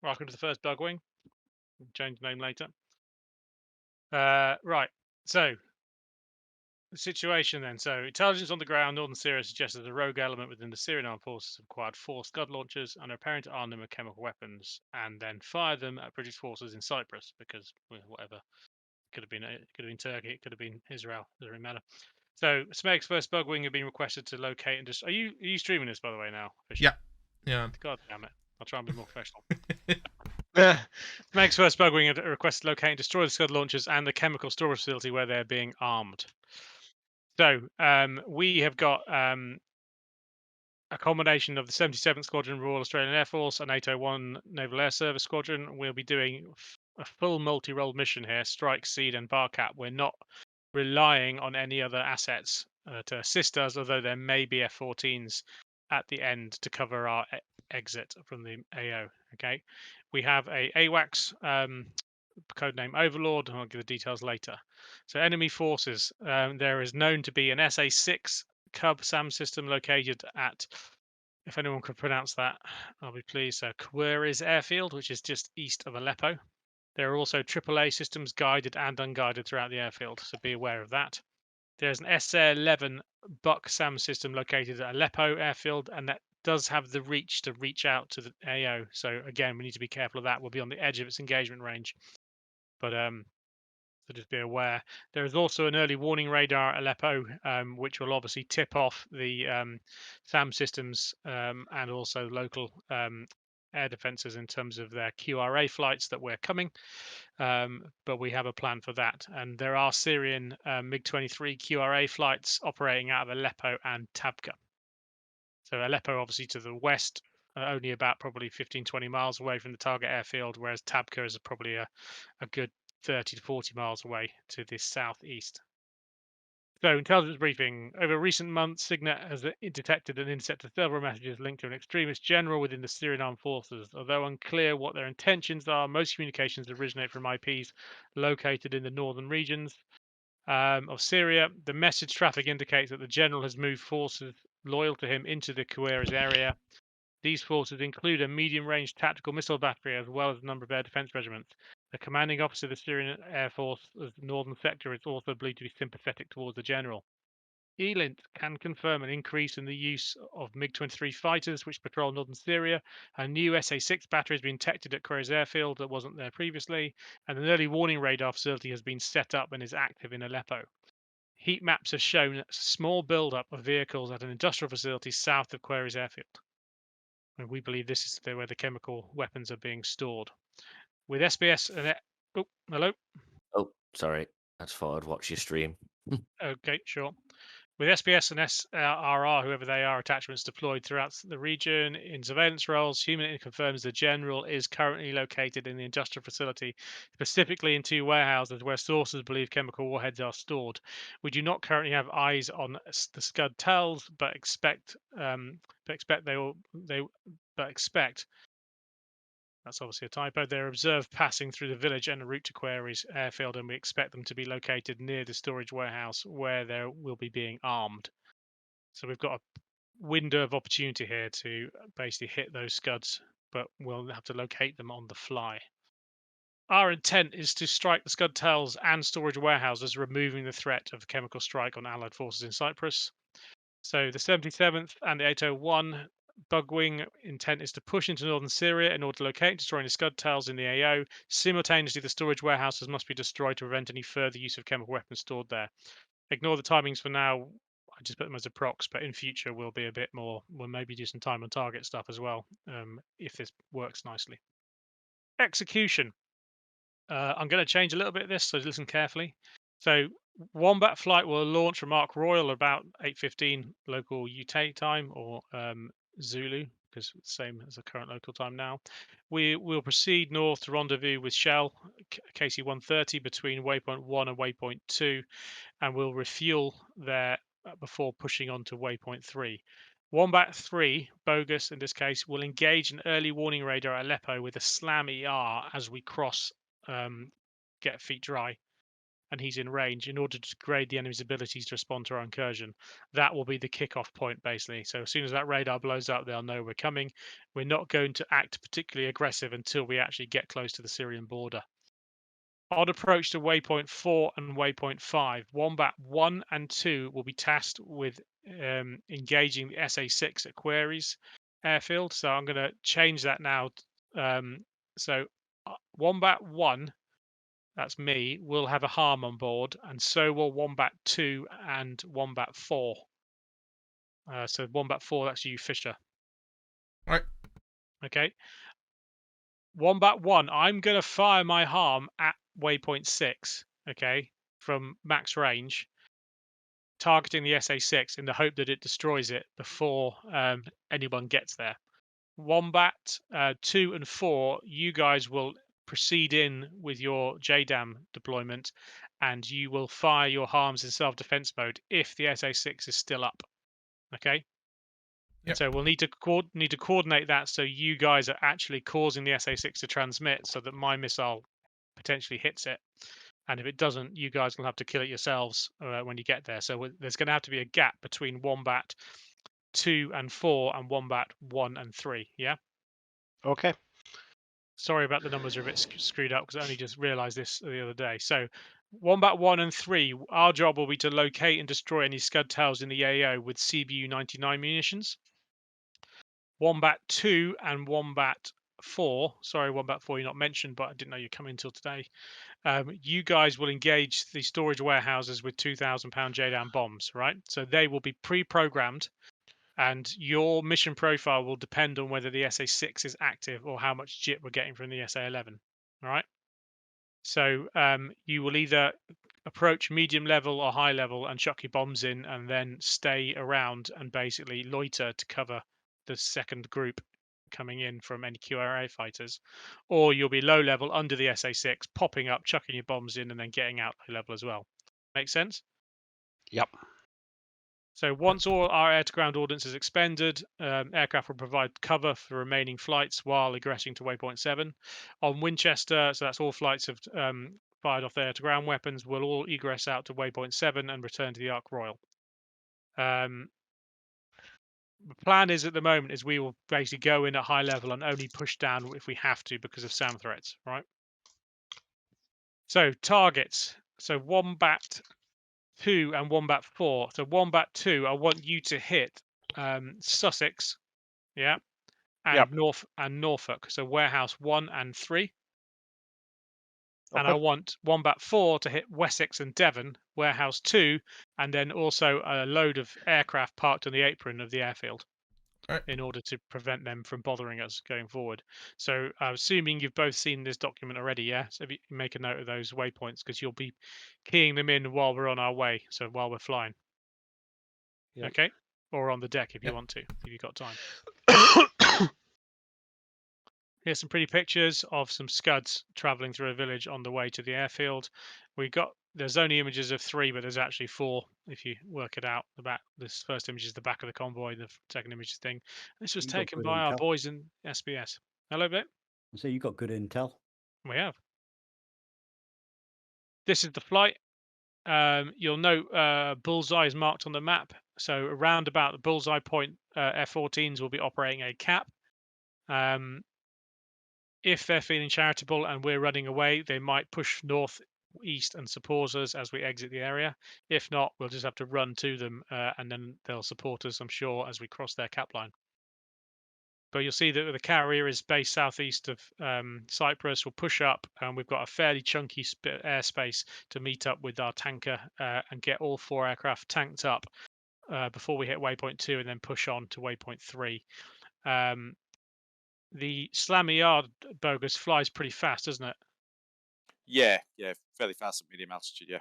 Welcome to the first Bug Wing. We'll change the name later. Right. So the situation then. So intelligence on the ground, Northern Syria suggests that a rogue element within the Syrian armed forces have acquired 4 Scud launchers and are apparent to arm them with chemical weapons and then fire them at British forces in Cyprus because whatever. It could have been Turkey, it could have been Israel. Doesn't really matter. So SMEG's first Bug Wing have been requested to locate and just. Are you streaming this by the way now, Fisher? Yeah. God damn it! I'll try and be more professional. Eh, SMEG's first Bug Wing requested to locate and destroy the Scud launchers and the chemical storage facility where they're being armed. So we have got a combination of the 77th Squadron Royal Australian Air Force and 801 Naval Air Service Squadron. We'll be doing a full multi-role mission here, Strike, Seed and Barcat. We're not relying on any other assets to assist us, although there may be F-14s at the end to cover our exit from the AO. Okay, we have a AWACS codename Overlord, and I'll give the details later. So enemy forces, there is known to be an SA-6 Cub SAM system located at, if anyone could pronounce that, I'll be pleased. So Queries Airfield, which is just east of Aleppo. There are also AAA systems guided and unguided throughout the airfield, so be aware of that. There's an SA-11 Buck SAM system located at Aleppo airfield, and that does have the reach to reach out to the AO. So again, we need to be careful of that. We'll be on the edge of its engagement range. But so just be aware. There is also an early warning radar at Aleppo, which will obviously tip off the SAM systems and also local air defences in terms of their QRA flights that we're coming. But we have a plan for that. And there are Syrian MiG-23 QRA flights operating out of Aleppo and Tabqa. So Aleppo, obviously to the west, only about probably 15-20 miles away from the target airfield, whereas Tabqa is probably a good 30 to 40 miles away to the southeast. So, intelligence briefing. Over recent months, Signet has detected and intercepted several messages linked to an extremist general within the Syrian armed forces. Although unclear what their intentions are, most communications originate from IPs located in the northern regions of Syria. The message traffic indicates that the general has moved forces loyal to him into the Kuwairis area. These forces include a medium-range tactical missile battery as well as a number of air defense regiments. The commanding officer of the Syrian Air Force's northern sector is also believed to be sympathetic towards the general. ELINT can confirm an increase in the use of MiG-23 fighters which patrol northern Syria. A new SA-6 battery has been detected at Queries Airfield that wasn't there previously, and an early warning radar facility has been set up and is active in Aleppo. Heat maps have shown a small build-up of vehicles at an industrial facility south of Queries Airfield. And we believe this is where the chemical weapons are being stored. With SBS and hello. Oh, sorry. I just thought I'd watch your stream. Okay, sure. With SBS and SRR, whoever they are, attachments deployed throughout the region in surveillance roles, Human confirms the general is currently located in the industrial facility, specifically in 2 warehouses where sources believe chemical warheads are stored. We do not currently have eyes on the Scud tells, but expect that's obviously a typo. They're observed passing through the village en route to Queries Airfield, and we expect them to be located near the storage warehouse where they will be being armed. So we've got a window of opportunity here to basically hit those Scuds, but we'll have to locate them on the fly. Our intent is to strike the Scud tells and storage warehouses, removing the threat of a chemical strike on Allied forces in Cyprus. So the 77th and the 801 Bugwing intent is to push into northern Syria in order to locate destroying the Scud tells in the AO. Simultaneously, the storage warehouses must be destroyed to prevent any further use of chemical weapons stored there. Ignore the timings for now. I just put them as a prox, but in future we'll be a bit more. We'll maybe do some time on target stuff as well, if this works nicely. Execution. I'm going to change a little bit of this, so listen carefully. So Wombat flight will launch from Ark Royal about 8:15 local UK time, or Zulu, because it's the same as the current local time now. We will proceed north to rendezvous with Shell KC-130 between waypoint 1 and waypoint 2, and we'll refuel there before pushing on to waypoint 3. Wombat 3, bogus in this case, will engage an early warning radar at Aleppo with a SLAM ER as we cross Get Feet Dry. and he's in range in order to degrade the enemy's abilities to respond to our incursion. That will be the kickoff point, basically. So as soon as that radar blows up, they'll know we're coming. We're not going to act particularly aggressive until we actually get close to the Syrian border. On approach to waypoint 4 and waypoint 5, Wombat 1 and 2 will be tasked with engaging the SA-6 at Quarries airfield. So I'm going to change that now. So Wombat 1, that's me, will have a harm on board, and so will Wombat 2 and Wombat 4. So Wombat 4, that's you, Fisher. Right. Okay. Wombat 1, I'm going to fire my harm at waypoint 6, okay, from max range, targeting the SA-6 in the hope that it destroys it before anyone gets there. Wombat 2 and 4, you guys will proceed in with your JDAM deployment, and you will fire your harms in self-defense mode if the SA-6 is still up. Okay. Yep. So we'll need to coordinate that so you guys are actually causing the SA-6 to transmit, so that my missile potentially hits it. And if it doesn't, you guys will have to kill it yourselves when you get there. So there's going to have to be a gap between Wombat 2 and 4 and Wombat 1 and 3. Yeah. Okay. Sorry about the numbers are a bit screwed up because I only just realised this the other day. So Wombat 1 and 3, our job will be to locate and destroy any scud tails in the AO with CBU-99 munitions. Wombat 2 and Wombat 4, sorry, Wombat 4 you're not mentioned, but I didn't know you're coming until today. You guys will engage the storage warehouses with 2,000-pound JDAM bombs, right? So they will be pre-programmed, and your mission profile will depend on whether the SA-6 is active or how much JIT we're getting from the SA-11, all right? So you will either approach medium level or high level and chuck your bombs in, and then stay around and basically loiter to cover the second group coming in from any QRA fighters, or you'll be low level under the SA-6, popping up, chucking your bombs in, and then getting out low level as well. Make sense? Yep. So once all our air-to-ground ordnance is expended, aircraft will provide cover for remaining flights while egressing to waypoint 7. On Winchester, so that's all flights have fired off their air-to-ground weapons, will all egress out to waypoint 7 and return to the Ark Royal. The plan is at the moment is we will basically go in at high level and only push down if we have to because of SAM threats, right? So targets. So Wombat 2 and Wombat 4. So Wombat 2, I want you to hit Sussex, yeah, and Norfolk. So Warehouse 1 and 3. Okay. And I want Wombat 4 to hit Wessex and Devon, Warehouse 2, and then also a load of aircraft parked on the apron of the airfield. Right. In order to prevent them from bothering us going forward. So assuming you've both seen this document already, yeah? So if you make a note of those waypoints, because you'll be keying them in while we're on our way, so while we're flying. Yep. Okay? Or on the deck if you Yep. want to, if you've got time. Here's some pretty pictures of some scuds traveling through a village on the way to the airfield. There's only images of 3, but there's actually 4 if you work it out. This first image is the back of the convoy, the second image is the thing. This was taken by our boys in SBS. Hello, Bit. So you got good intel. We have. This is the flight. You'll note bullseye is marked on the map. So around about the bullseye point, F-14s will be operating a cap. If they're feeling charitable and we're running away, they might push north, east and support us as we exit the area. If not, we'll just have to run to them and then they'll support us, I'm sure, as we cross their cap line. But you'll see that the carrier is based southeast of Cyprus. We'll push up and we've got a fairly chunky airspace to meet up with our tanker and get all 4 aircraft tanked up before we hit waypoint 2 and then push on to waypoint 3. The Slammy Yard bogus flies pretty fast, doesn't it? Yeah, fairly fast at medium altitude. Yeah.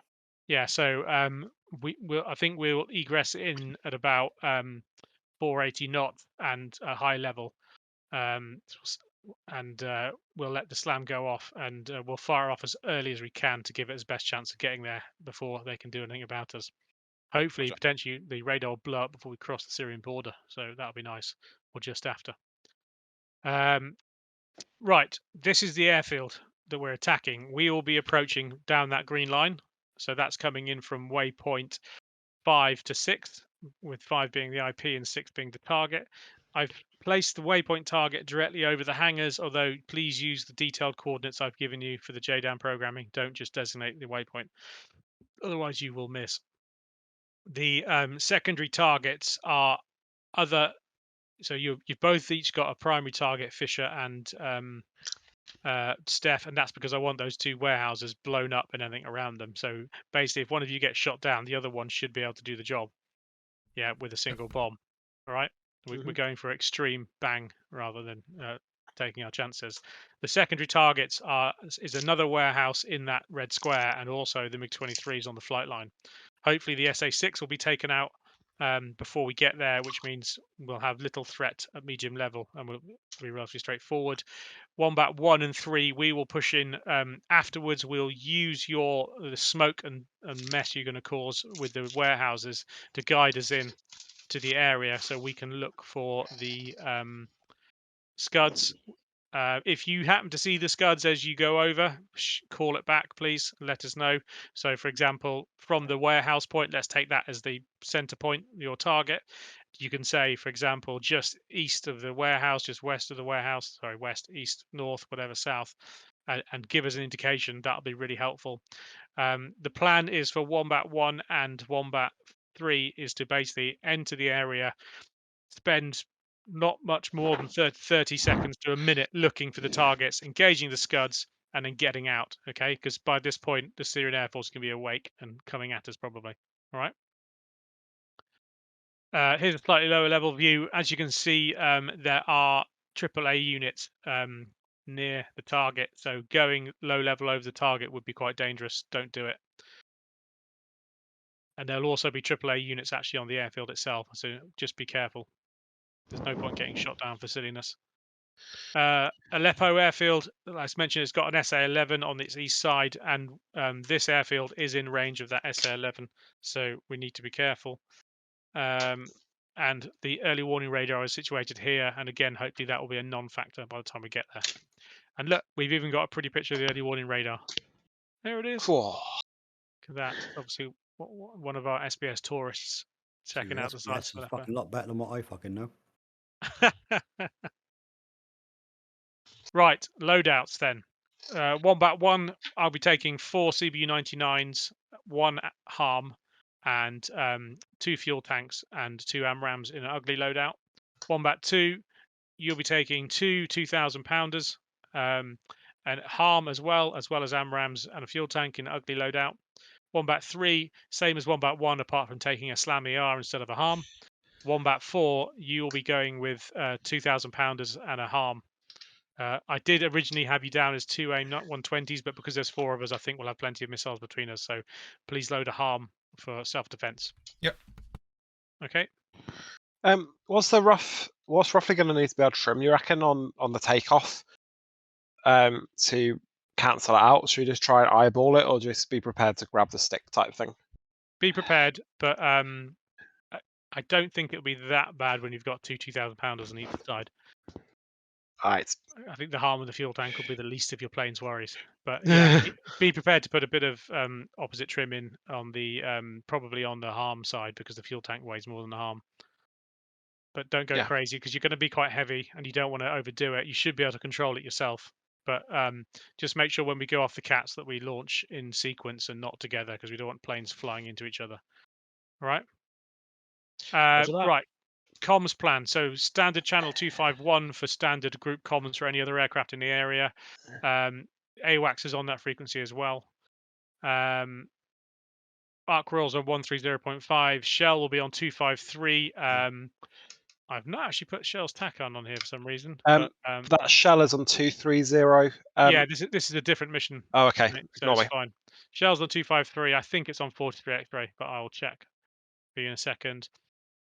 Yeah, so I think we'll egress in at about 480 knots and a high level, and we'll let the slam go off, and we'll fire off as early as we can to give it its best chance of getting there before they can do anything about us. Hopefully, potentially, the radar will blow up before we cross the Syrian border, so that'll be nice, or just after. Right, this is the airfield that we're attacking. We will be approaching down that green line. So that's coming in from waypoint 5 to 6, with 5 being the IP and 6 being the target. I've placed the waypoint target directly over the hangars, although please use the detailed coordinates I've given you for the JDAM programming. Don't just designate the waypoint, otherwise you will miss. The secondary targets are other. So you've both each got a primary target, Fisher and Steph, and that's because I want those 2 warehouses blown up and anything around them. So basically, if one of you gets shot down, the other one should be able to do the job. Yeah, with a single bomb. All right, we're going for extreme bang rather than taking our chances. The secondary targets is another warehouse in that red square, and also the MiG-23s on the flight line. Hopefully, the SA-6 will be taken out before we get there, which means we'll have little threat at medium level and we'll be relatively straightforward. Wombat 1 and 3 we will push in afterwards. We'll use the smoke and mess you're going to cause with the warehouses to guide us in to the area so we can look for the scuds. If you happen to see the scuds as you go over, call it back, please. Let us know. So, for example, from the warehouse point, let's take that as the center point, your target. You can say, for example, just east of the warehouse, just west of the warehouse, sorry, west, east, north, whatever, south, and give us an indication. That'll be really helpful. The plan is for Wombat 1 and Wombat 3 is to basically enter the area, spend not much more than 30 seconds to a minute looking for the targets, engaging the scuds, and then getting out. Okay, because by this point the Syrian Air Force can be awake and coming at us probably. All right. Here's a slightly lower level view. As you can see, there are AAA units near the target, so going low level over the target would be quite dangerous. Don't do it. And there'll also be AAA units actually on the airfield itself, so just be careful. There's no point getting shot down for silliness. Aleppo airfield, as mentioned, it's got an SA-11 on its east side, and this airfield is in range of that SA-11, so we need to be careful. And the early warning radar is situated here, and again, hopefully that will be a non-factor by the time we get there. And look, we've even got a pretty picture of the early warning radar. There it is. Whoa. Look at that. Obviously, one of our SBS tourists checking out the sites. That's a fucking lot better than what I fucking know. Right, loadouts then. Wombat 1, I'll be taking 4 CBU-99s, 1 HARM, and 2 fuel tanks and 2 AMRAAMs in an ugly loadout. Wombat 2, you'll be taking 2 2,000-pounders, and HARM as well as AMRAAMs and a fuel tank in an ugly loadout. Wombat 3, same as Wombat 1, apart from taking a SLAM ER instead of a HARM. Wombat 4, you will be going with 2,000-pounders and a HARM. I did originally have you down as 2 AIM, not 120s, but because there's 4 of us, I think we'll have plenty of missiles between us. So please load a HARM for self-defense. Yep. Okay. What's roughly going to need to be able to trim, you reckon, on the takeoff to cancel it out? Should we just try and eyeball it, or just be prepared to grab the stick type thing? Be prepared, but I don't think it'll be that bad when you've got 2 2,000-pounders on either side. Right. I think the HARM and the fuel tank will be the least of your plane's worries. But yeah, be prepared to put a bit of opposite trim in on the probably on the HARM side, because the fuel tank weighs more than the HARM. But don't go crazy, because you're going to be quite heavy and you don't want to overdo it. You should be able to control it yourself. But just make sure when we go off the cats that we launch in sequence and not together, because we don't want planes flying into each other. All right. Right. Comms plan. So standard channel 251 for standard group comms for any other aircraft in the area. AWACS is on that frequency as well. Arc rolls on 130.5. Shell will be on 253. I've not actually put Shell's TACAN on here for some reason. That Shell is on 230. Yeah, this is a different mission. Oh, okay. So it's fine. Shell's on 253. I think it's on 43 X-ray, but I will check for you in a second.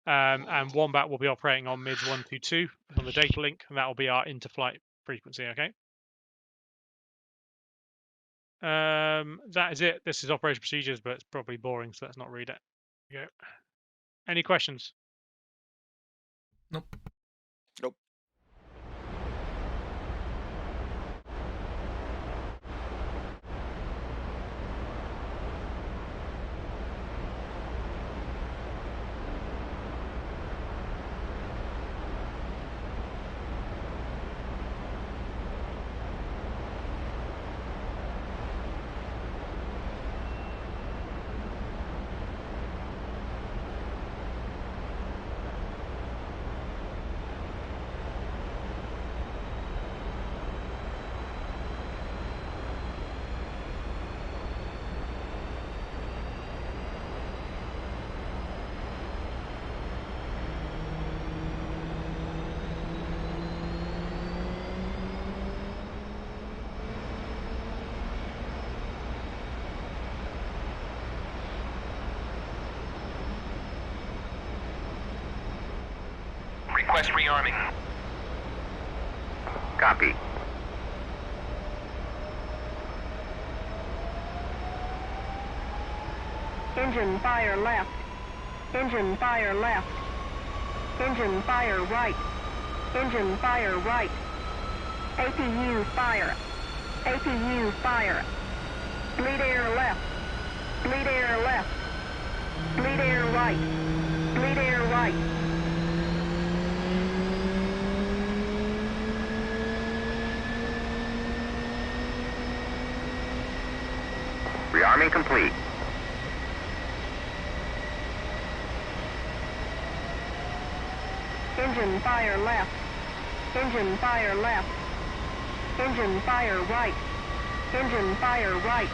And Wombat will be operating on mids 122 on the data link, and that will be our interflight frequency. Okay. That is it. This is operation procedures, but it's probably boring, so let's not read it. There you go. Any questions? Nope. Nope. Request rearming. Copy. Engine fire left. Engine fire left. Engine fire right. Engine fire right. APU fire. APU fire. Bleed air left. Bleed air left. Bleed air right. Bleed air right. Rearming complete. Engine fire left. Engine fire left. Engine fire right. Engine fire right.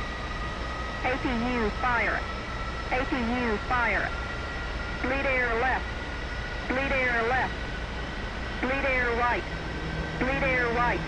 APU fire. APU fire. Bleed air left. Bleed air left. Bleed air right. Bleed air right.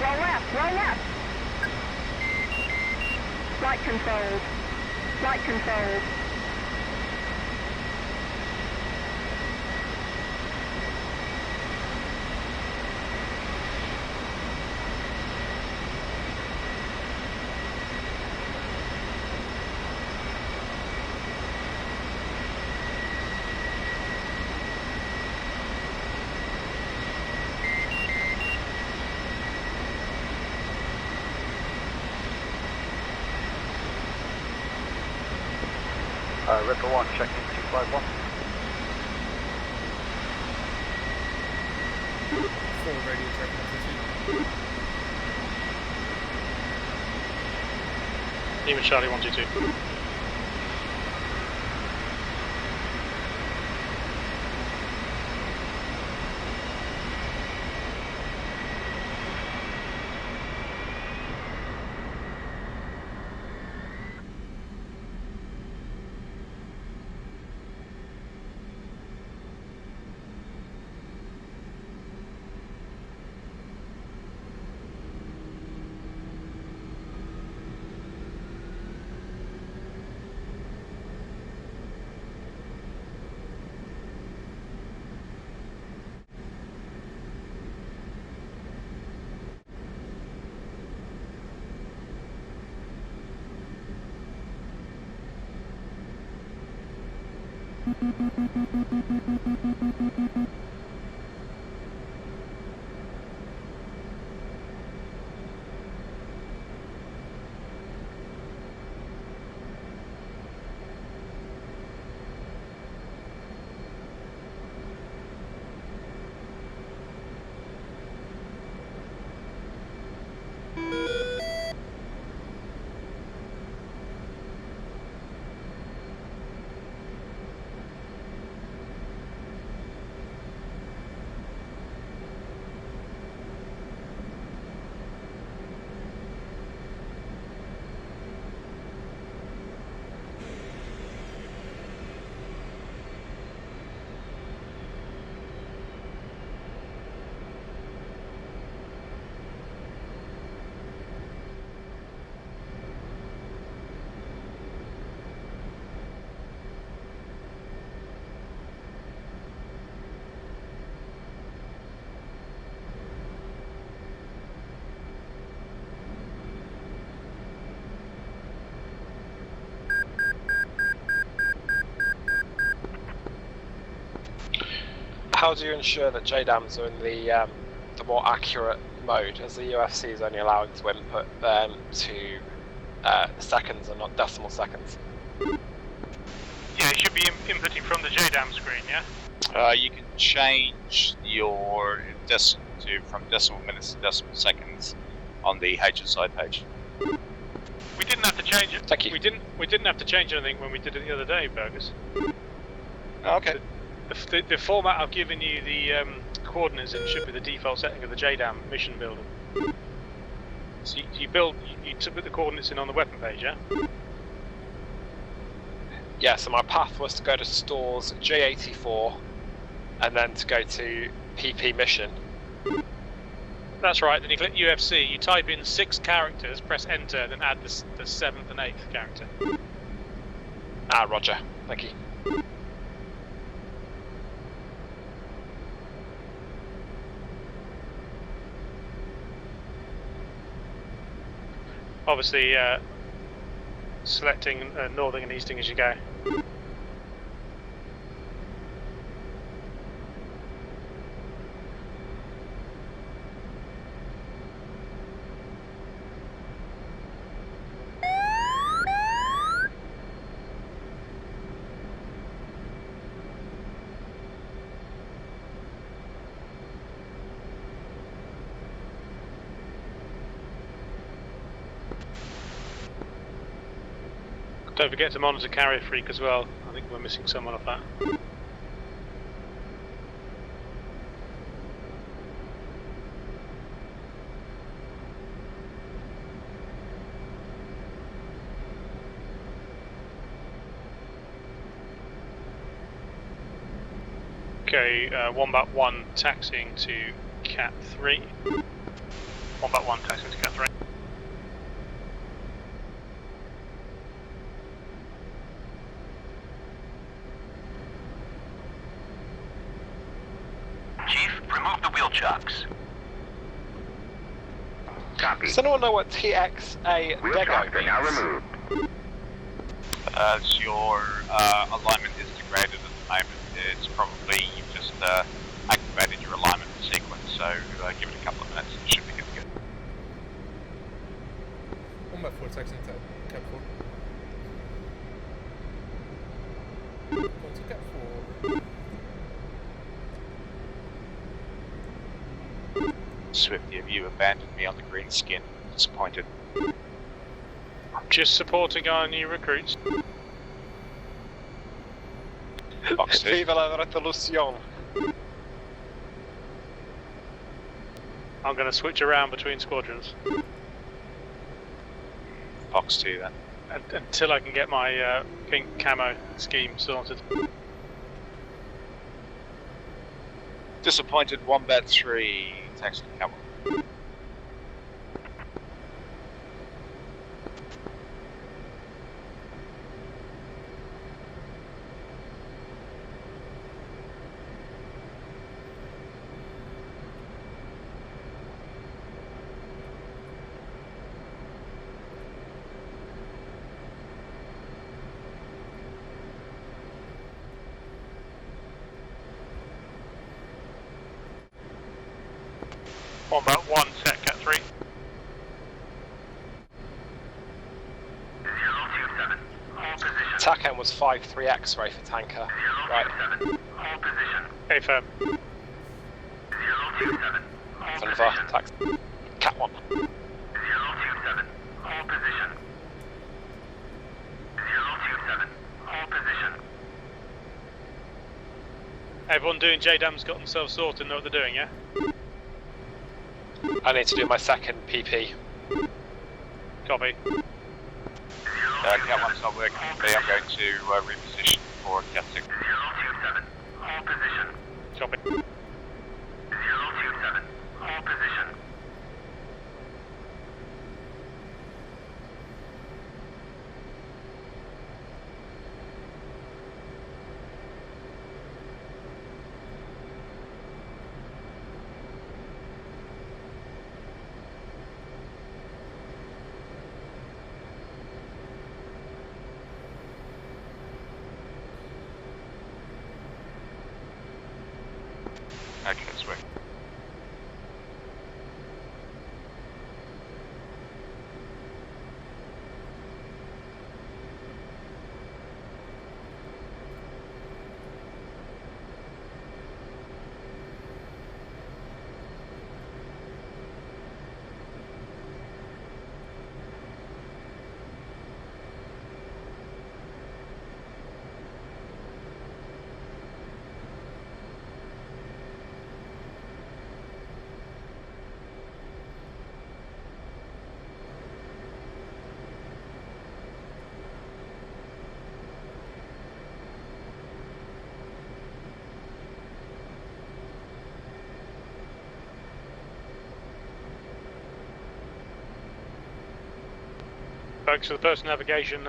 Roll left, roll left. Flight controls. Flight controls. Ripper 1, check in 251. Forward radio check 122. Lima Charlie 122. How do you ensure that JDAMs are in the more accurate mode, as the UFC is only allowing to input to seconds and not decimal seconds. Yeah, it should be inputting from the JDAM screen, yeah? You can change your from decimal minutes to decimal seconds on the HSI page. We didn't have to change it. Thank you. We didn't have to change anything when we did it the other day, Burgers. Okay. The format I've given you the coordinates in should be the default setting of the JDAM mission builder. So you put the coordinates in on the weapon page, yeah? Yeah, so my path was to go to stores J84 and then to go to PP mission. That's right, then you click UFC, you type in 6 characters, press enter, then add the 7th and 8th character. Ah, roger. Thank you. Obviously, selecting northing and easting as you go. Don't forget to monitor carrier freak as well. I think we're missing someone off that. Okay, Wombat 1 taxiing to Cat 3. Wombat 1 taxiing to Cat 3. Remove the wheel chocks. Copy. Does anyone know what TXA Wheel Dego chocks are now means? removed. As your alignment is degraded at the moment, it's probably you've just activated your alignment sequence, so give it a couple of minutes and it should be good to go. Wombat 4 taxing to Cap 4. Go to Cap 4. Swifty, have you abandoned me on the green skin? Disappointed. Just supporting our new recruits. Fox 2. Viva la revolución. I'm going to switch around between squadrons Fox 2 then. until I can get my pink camo scheme sorted. Disappointed Wombat 3. Taxi to Camel. Wombat 1 set Cat 3. 027. Hold position. TACM was 5-3 X-ray for tanker. Right. 027. Hold position. Hey firm. 027. Hold Over. position. Tax. Cat 1. 027. Hold position. 027. Hold position. Everyone doing JDAM's got themselves sorted and know what they're doing, yeah? I need to do my second PP. Copy. Cat 1's not working for me. I'm going to reposition for Cat 6. 027. Hold position. Copy. 027. Hold position. Okay, that's working. folks, for the personal navigation,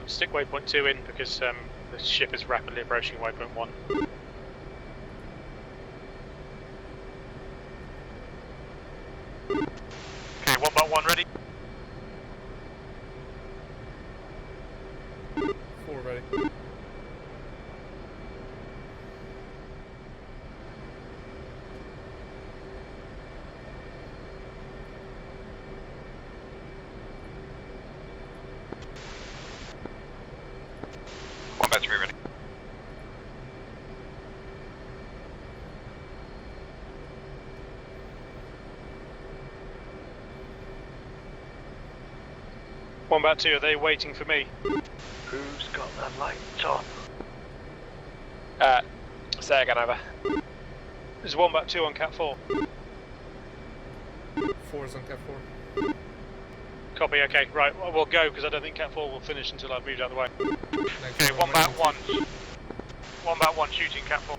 stick waypoint 2 in because the ship is rapidly approaching waypoint 1. Okay, 1x1 ready. 4 ready. One by 3 ready. One about 2, are they waiting for me? Who's got the lights on? Say again, over. There's 1 about 2 on Cat 4. 4's on Cat 4. Copy, okay, right, well, we'll go because I don't think Cat 4 will finish until I've moved out of the way. Next Okay, one, 1 about 1. 1 about 1 shooting Cat 4.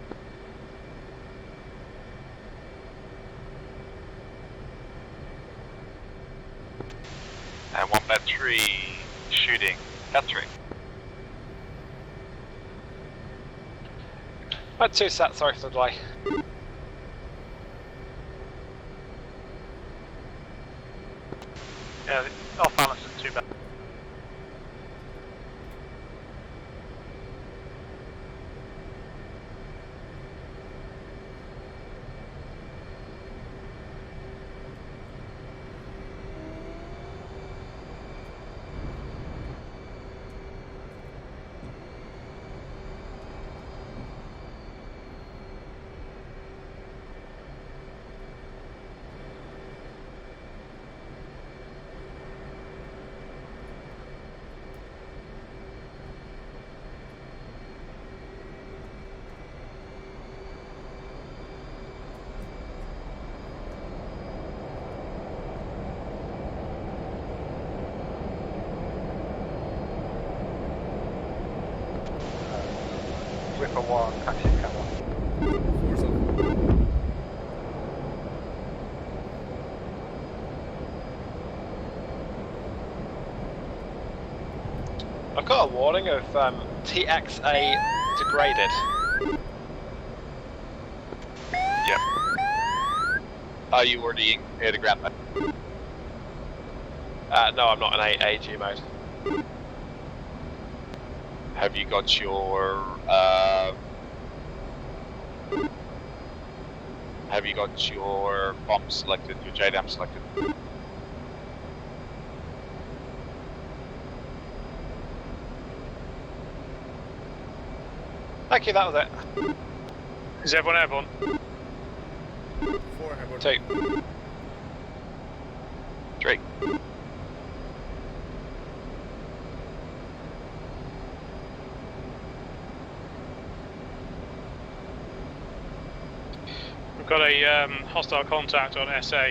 And 1 about 3 shooting Cat 3. Had 2 sets, sorry for the delay. Yeah, off balance at 2 back. Ripper 1, taxi Cat 1. 4's on. I've got a warning of TXA degraded. Yep. Are you already near the ground? No, I'm not in AG mode. Have you got your bomb selected, your JDAM selected? Thank you, that was it. Is everyone airborne? 4 airborne. 2. 3. We've got a hostile contact on SA,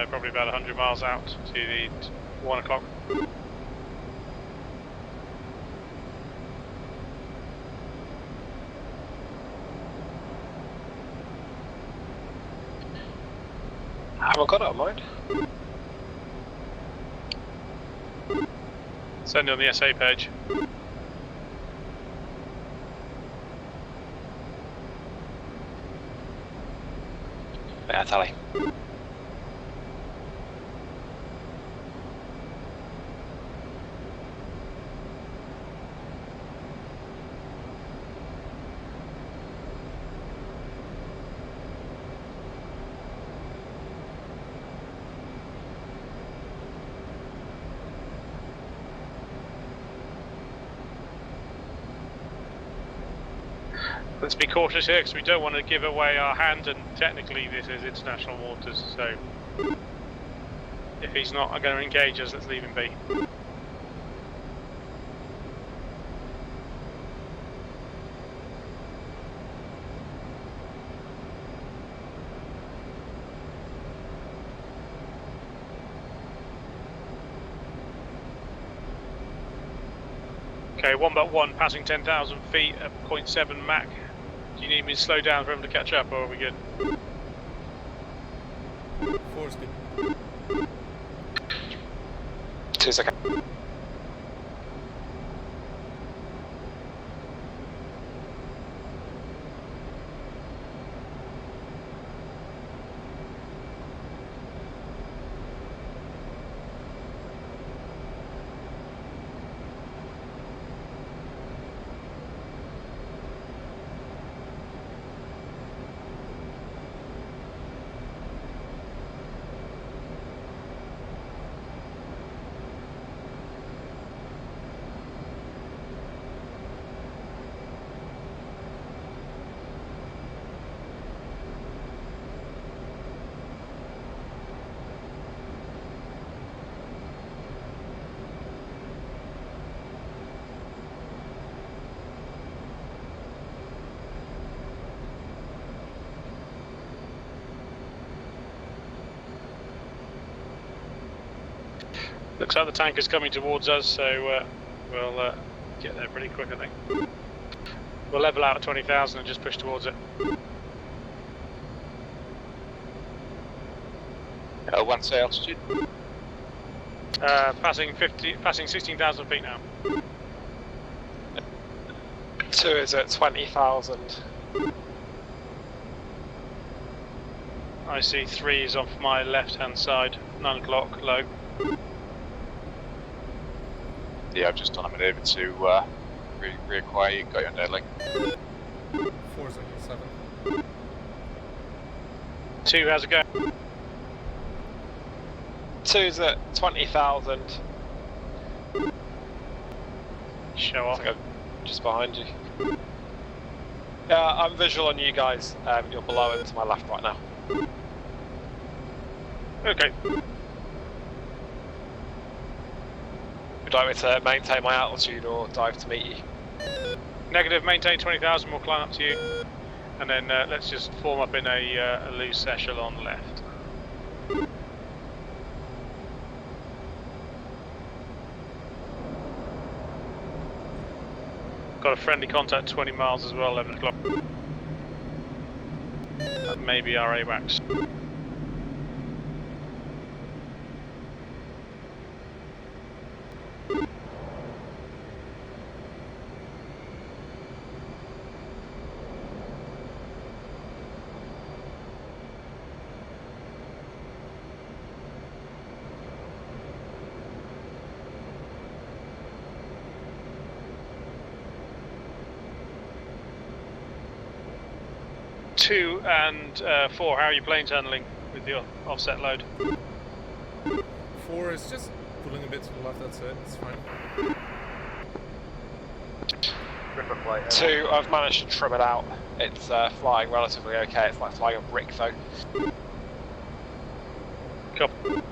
probably about 100 miles out to the 1 o'clock. Haven't got it on mind. Send it on the SA page. Yeah, tally. Let's be cautious here because we don't want to give away our hand, and technically this is international waters, so if he's not going to engage us, let's leave him be. Okay, 1x1 passing 10,000 feet at 0.7 Mach. Do you need me to slow down for him to catch up, or are we good? 4's good. 2 seconds. Looks like the tanker's coming towards us, so we'll get there pretty quick, I think. We'll level out at 20,000 and just push towards it. What's the altitude? Passing 16,000 feet now. 2 is at 20,000. I see 3 is off my left-hand side, 9 o'clock, low. Yeah, I've just done a maneuver to reacquire you. Got you on dead link. 4's at 7. 2, how's it going? 2's at 20,000. Show off. I think I'm just behind you. Yeah, I'm visual on you guys. You're below and to my left right now. Okay. Would you like me to maintain my altitude or dive to meet you? Negative, maintain 20,000, we'll climb up to you. And then let's just form up in a loose echelon left. Got a friendly contact 20 miles as well, 11 o'clock. That may be our AWACS. Two and 4, how are your planes handling with your offset load? 4 is just pulling a bit to the left, that's it, it's fine. 2, I've managed to trim it out. It's flying relatively okay. It's like flying a brick though. Copy.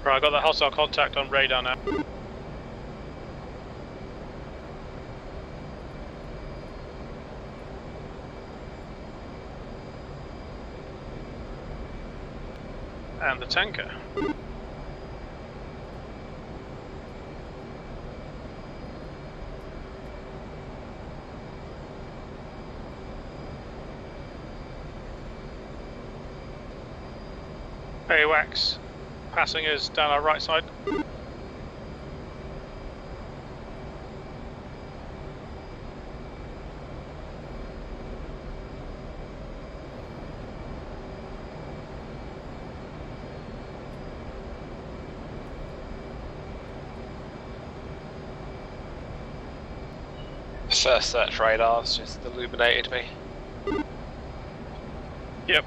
Right, I got that hostile contact on radar now. And the tanker. AWACS passing us down our right side. First search radars just illuminated me. Yep.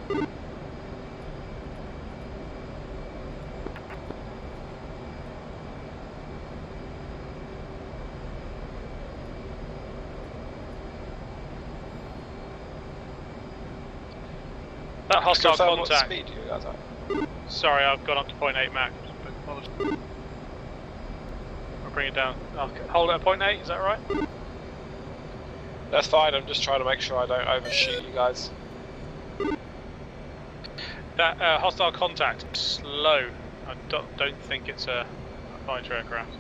That hostile Confirm what contact. speed you guys are. Sorry, I've gone up to 0.8 Mach. I'll bring it down. I'll hold it at 0.8, is that right? That's fine, I'm just trying to make sure I don't overshoot you guys. That hostile contact, slow. I don't think it's a fighter aircraft.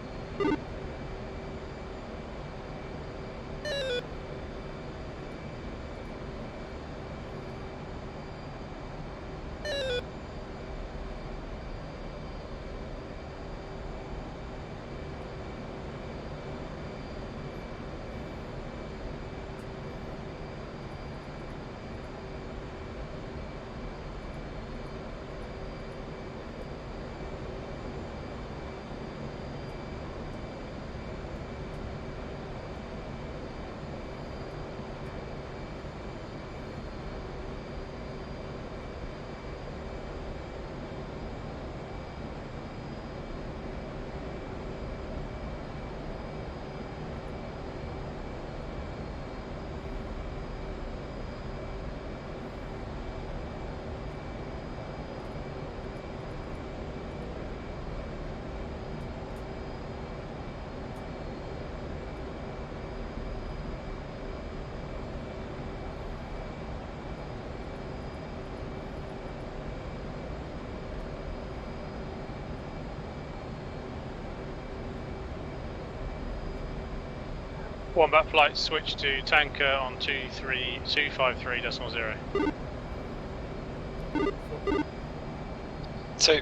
Wombat flight switch to tanker on 253.0. 2,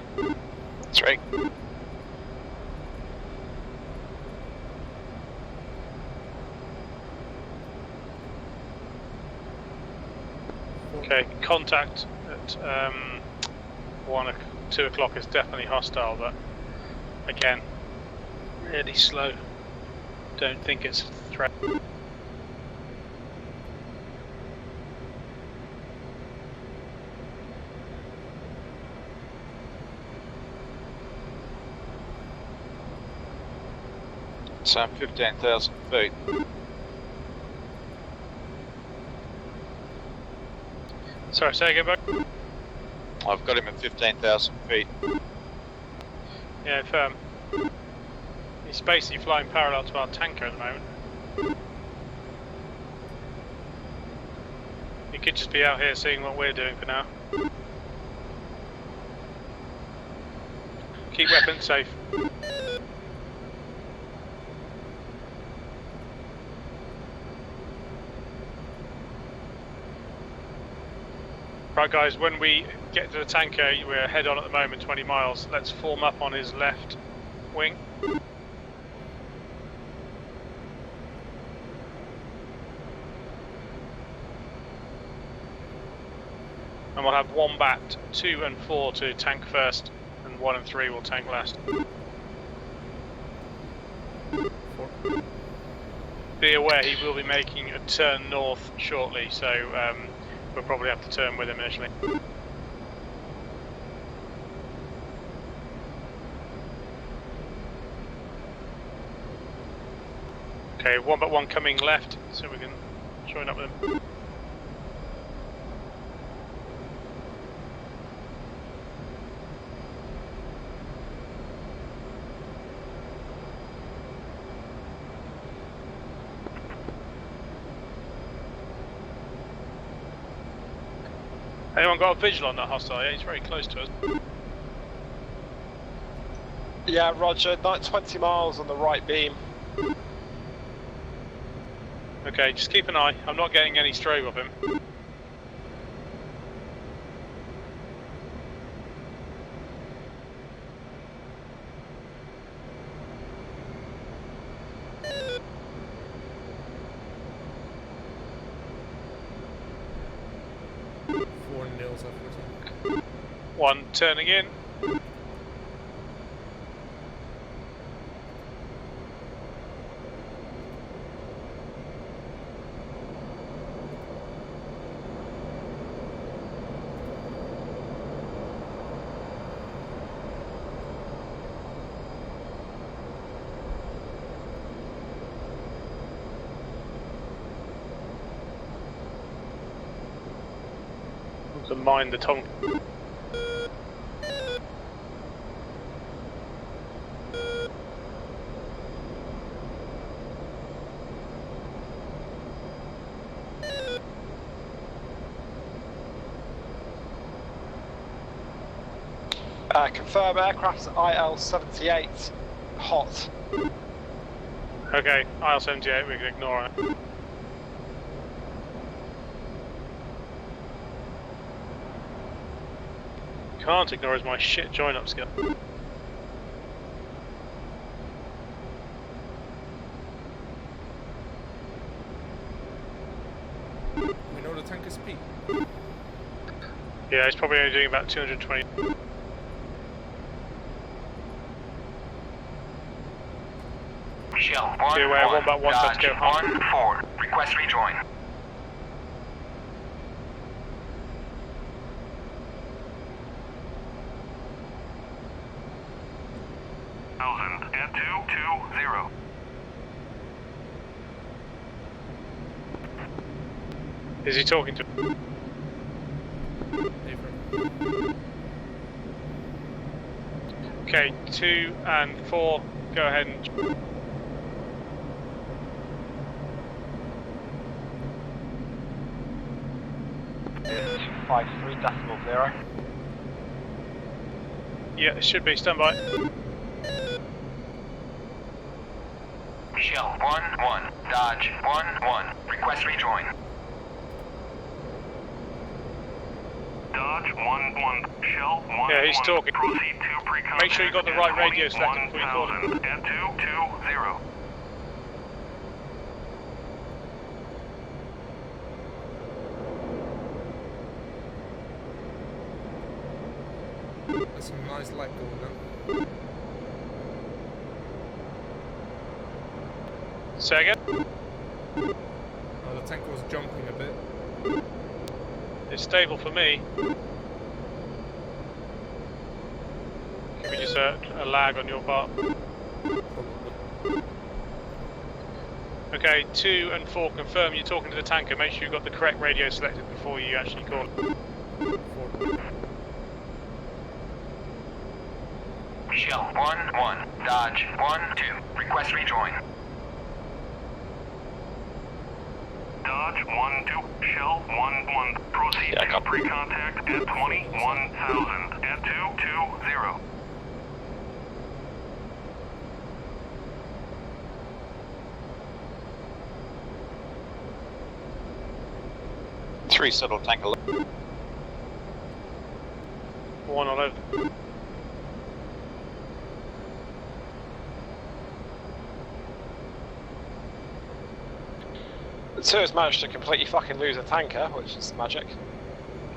3. Okay, contact at 2 o'clock is definitely hostile, but again, really slow. Don't think it's a threat. So 15,000 feet. Sorry, say again, Buck? I've got him at 15,000 feet. Yeah, firm. He's basically flying parallel to our tanker at the moment. He could just be out here seeing what we're doing for now. Keep weapons safe. Right guys, when we get to the tanker, we're head on at the moment, 20 miles. Let's form up on his left wing. And we'll have Wombat 2 and 4 to tank first, and 1 and 3 will tank last. Be aware he will be making a turn north shortly, so we'll probably have to turn with him initially. Okay, Wombat 1 coming left, so we can join up with him. Anyone got a visual on that hostile? Yeah, he's very close to us. Yeah, roger. 20 miles on the right beam. Okay, just keep an eye. I'm not getting any strobe of him. One turning in. To mind the tongue. Confirm aircraft's IL-78 hot. Okay, IL-78, we can ignore it. Can't ignore is my shit join-up skill. We know the tanker speed. Yeah, he's probably only doing about 220. Shell Be aware, Wombat 1 has to go home. 1-4. Request rejoin. At 220. Is he talking to? Okay, 2 and 4, go ahead and... 53.0. Yeah, it should be, stand by. Shell 1-1. Dodge 1-1. Request rejoin. Dodge 1-1. Shell 1-1. Yeah, he's talking. Proceed to pre-contact. Make sure you got the right radio selected before you call him. 21,000 at 220. There's some nice light going on. Say again? The tank was jumping a bit. It's stable for me. Give me just a lag on your part. Okay, 2 and 4 confirm you're talking to the tanker. Make sure you've got the correct radio selected before you actually call it. Shell 1-1. Dodge 1-2. Request rejoin. Dodge 1-2. Shell 1-1. Proceed to pre-contact at 21,000 at 220. Three shuttle tanker. 1 all over. The 2 has managed to completely fucking lose a tanker, which is magic.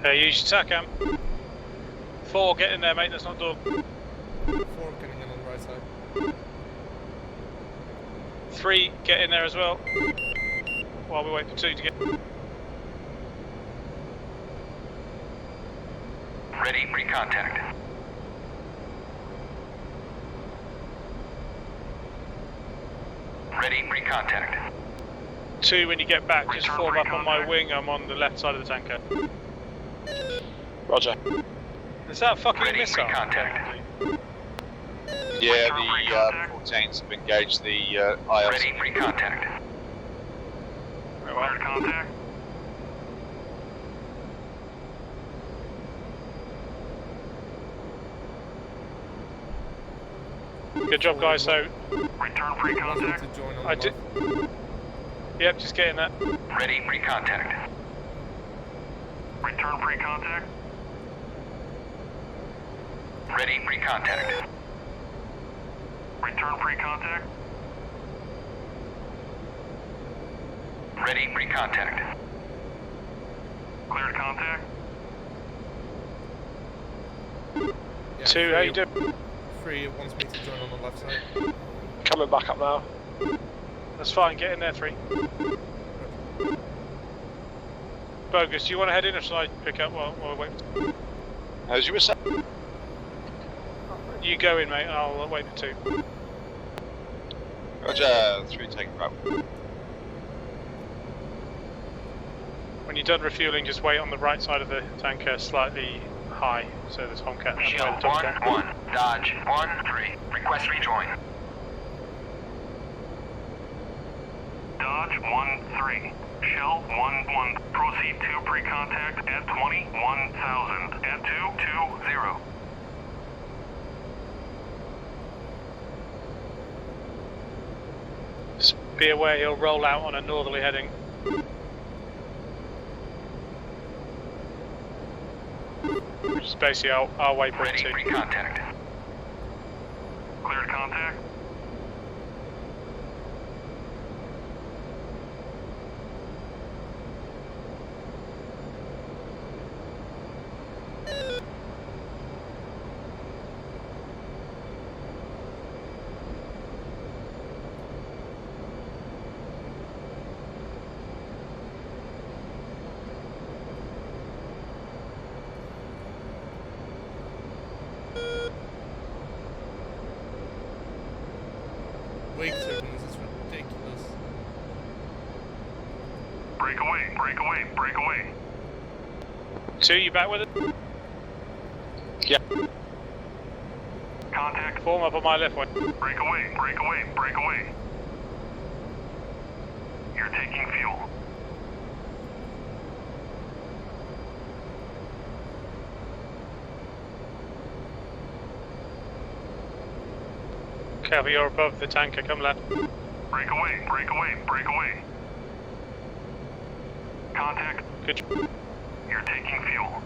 Use your TACAM. 4, get in there, mate. That's not done. 4 getting in on the right side. 3, get in there as well. While we wait for 2 to get. Ready pre-contact. Ready pre-contact. 2, when you get back, just form up on my wing. I'm on the left side of the tanker. Roger. Is that a fucking Ready missile? pre-contact. Yeah, the 14s have engaged the ILC. Ready pre-contact. Cleared contact. Good job, guys. So, Return pre-contact. To join on I the did. left. Yep, just get in there. Ready pre-contact. Return pre-contact. Ready pre-contact. Return pre-contact. Ready pre-contact. Cleared contact. Yeah, 2, how you doing? 3 wants me to join on the left side. Coming back up now. That's fine. Get in there, 3. Bogus, do you want to head in or should I pick up while we wait? As you were saying. You go in, mate. I'll wait for 2. Roger, 3 taking route. When you're done refueling, just wait on the right side of the tanker, slightly high, so there's Honkat. That's Shell where the top 1-1. Dodge 1-3. Request rejoin. Dodge 1-3. Shell 1-1. Proceed to pre-contact at 21,000 at 220. Just be aware he'll roll out on a northerly heading. Which is basically our waypoint Ready 2. pre-contact. Cleared contact. Wake signals, it's ridiculous. Break away, break away, break away. 2, you back with it? Yeah. Contact. Form up on my left wing. Break away, break away, break away. You're taking fuel. Copy, you're above the tanker, come left. Break away, break away, break away. Contact. Good. You're taking fuel.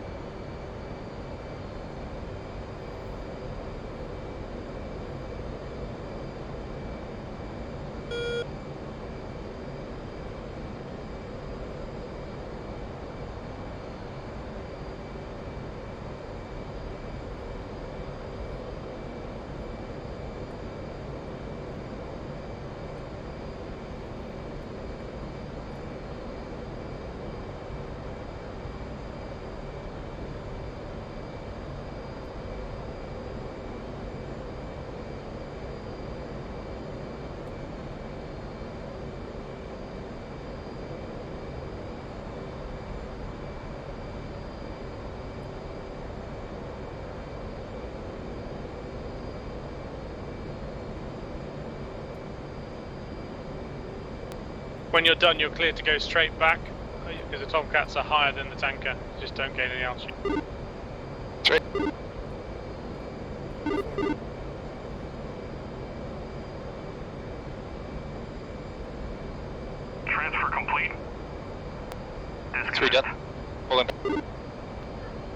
When you're done, you're clear to go straight back because the Tomcats are higher than the tanker. Just don't gain any altitude. Transfer complete. 3 done. Pulling.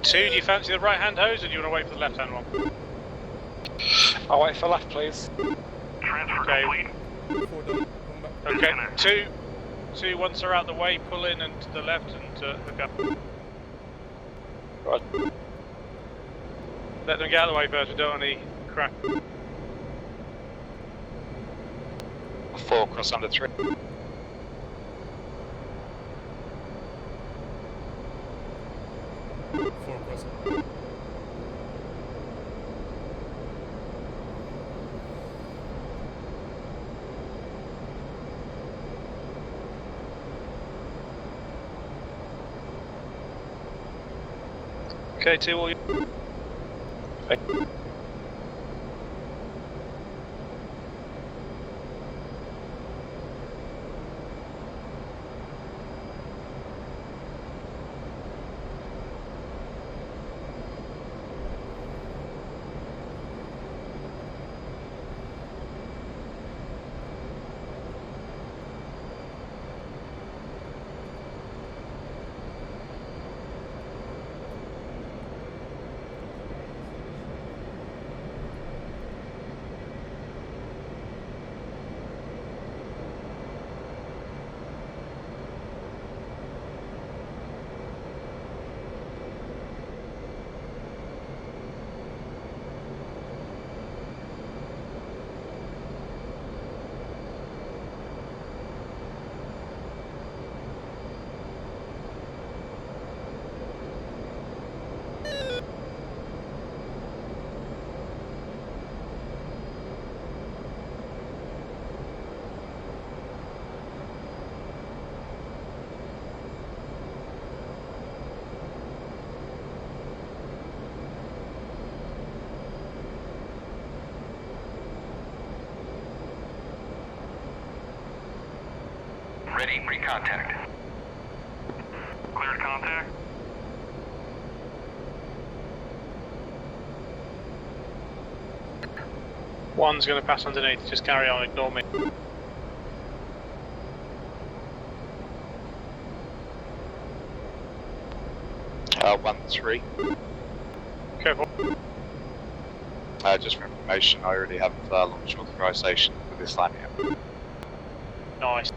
2, do you fancy the right-hand hose or do you want to wait for the left-hand one? I'll wait for left, please. Transfer Okay. complete. 4 done. Come back. Okay, 2, once they're out the way, pull in and to the left and hook up. Right. Let them get out of the way first, we don't want any crack. 4 cross under 3. 4 cross. Okay, 2, all you. Ready, pre-contact. Cleared contact. One's going to pass underneath, just carry on, ignore me. One 3. Careful. Just for information, I already have launch authorization for this line here. Nice.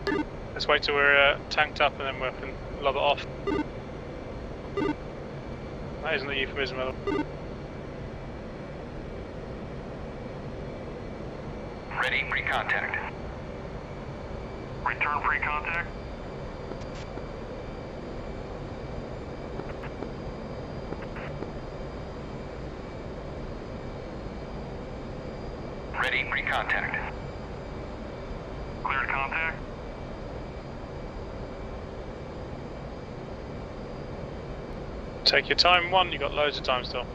Let's wait till we're tanked up and then we can lob it off. That isn't a euphemism at all. Ready, pre-contact. Return pre-contact. Ready, pre-contact. Cleared contact. Take your time, 1, you've got loads of time still.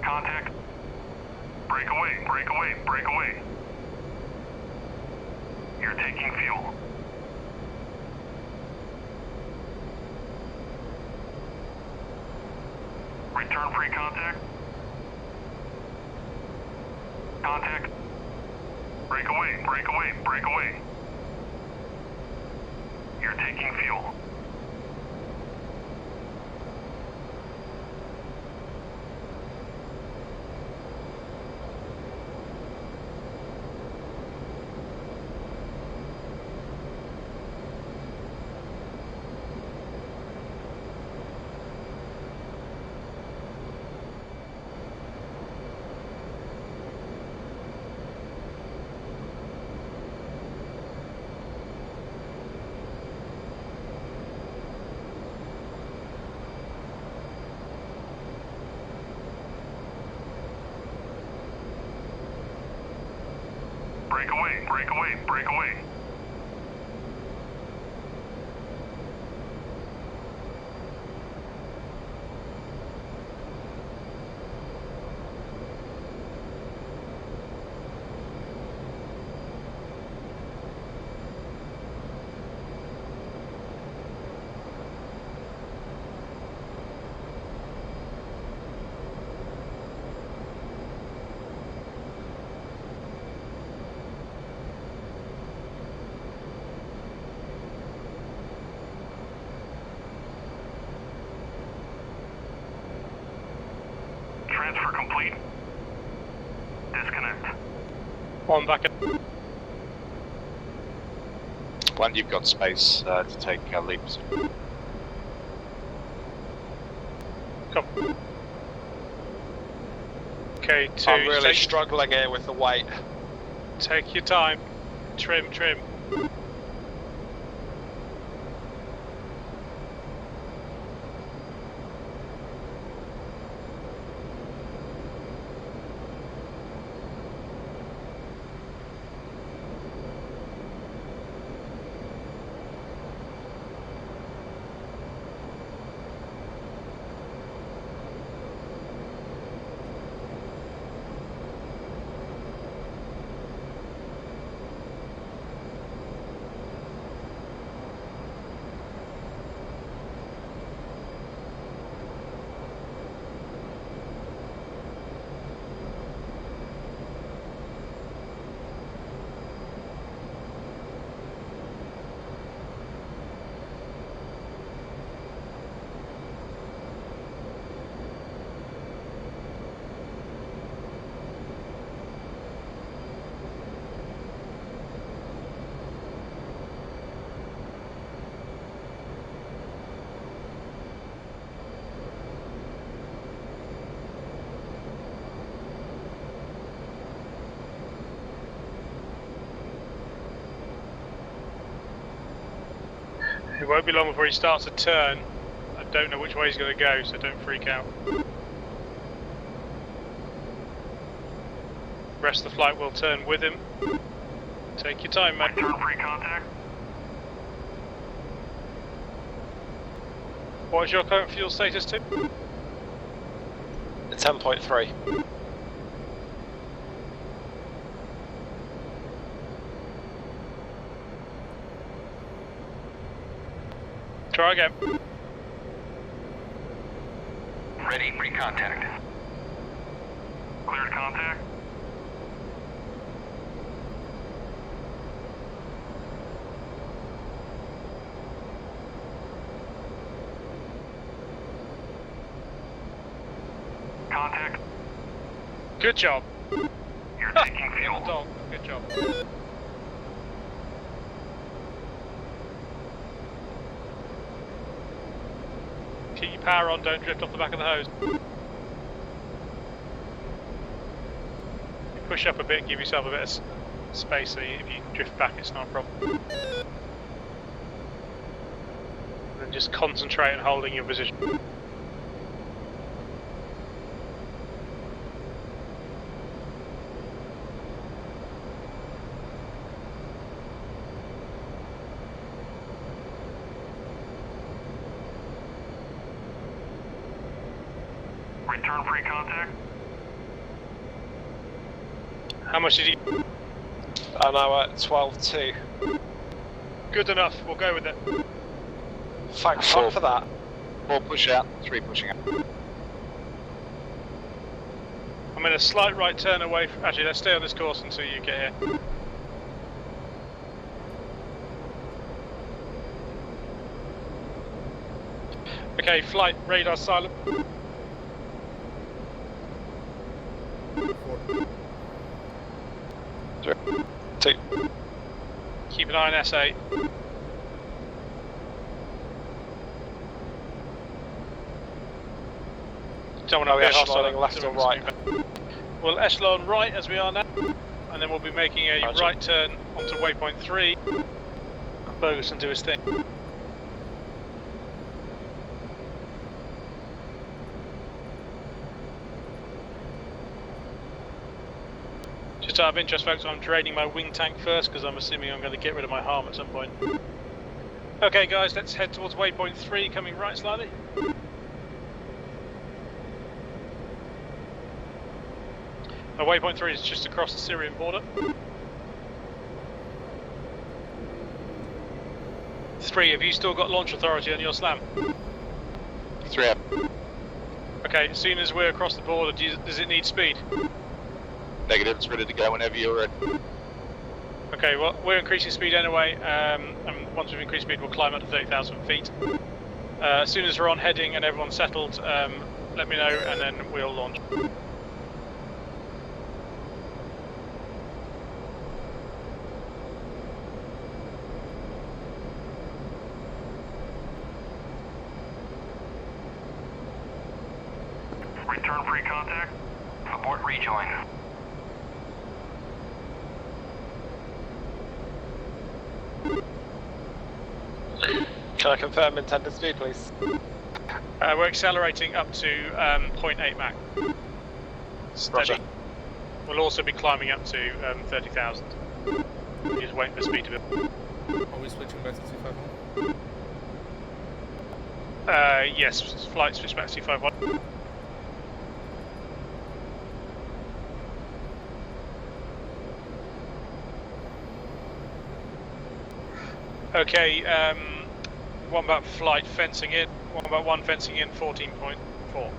Contact. Break away, break away, break away. You're taking fuel. Return pre-contact. Contact. Break away, break away, break away. You're taking fuel. Break away, break away, break away. Transfer complete. Disconnect. One back at One, you've got space to take leaps. Okay, two. I'm really struggling here with the weight. Take your time. Trim, trim. It won't be long before he starts a turn. I don't know which way he's going to go, so don't freak out. Rest of the flight will turn with him. Take your time, mate. Return pre-contact. What is your current fuel status, Tim? 10.3. Try again. Ready, pre-contact. Cleared contact. Contact. Good job. You're taking fuel. Dog. Good job. Keep your power on, don't drift off the back of the hose. You push up a bit, give yourself a bit of space so if you drift back it's not a problem. And then just concentrate on holding your position. Return pre-contact. How much did you? I'm now at 12.2. Good enough. We'll go with it. Thank fuck for that. 4 push out, 3 pushing out. I'm in a slight right turn away. Actually, let's stay on this course until you get here. Okay, flight radar silent. 4. 2. Keep an eye on S8. Don't want to Are we be hostile. echeloning left or right? Well, echelon right as we are now, and then we'll be making a Roger. right turn onto waypoint 3. Ferguson do his thing. Just out of interest, folks, I'm draining my wing tank first because I'm assuming I'm going to get rid of my harm at some point. Okay, guys, let's head towards waypoint 3, coming right slightly. Now, waypoint 3 is just across the Syrian border. 3, have you still got launch authority on your SLAM? 3 up. Okay, as soon as we're across the border, does it need speed? Negative, it's ready to go whenever you're ready. Okay, well, we're increasing speed anyway, and once we've increased speed, we'll climb up to 30,000 feet. As soon as we're on heading and everyone's settled, let me know, and then we'll launch. Return free contact. Abort rejoin. Can I confirm intended speed, please? We're accelerating up to 0.8 Mach. Steady. Roger. We'll also be climbing up to 30,000. Just waiting for speed to be. Are we switching back to 251? Yes, flight switch back to 251. Okay, one about flight fencing in, one about 1 fencing in, 14.4.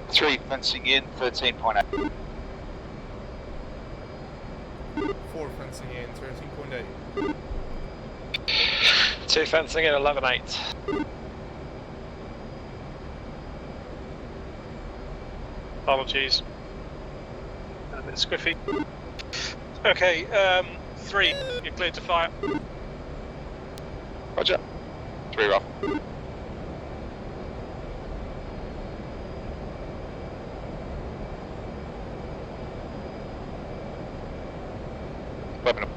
Three fencing in, 13.8. 4 fencing in, 13.8. 2 fencing in, 11.8. Apologies. A bit squiffy. Okay, 3, you're cleared to fire. Roger. 3 rough. Weapon up.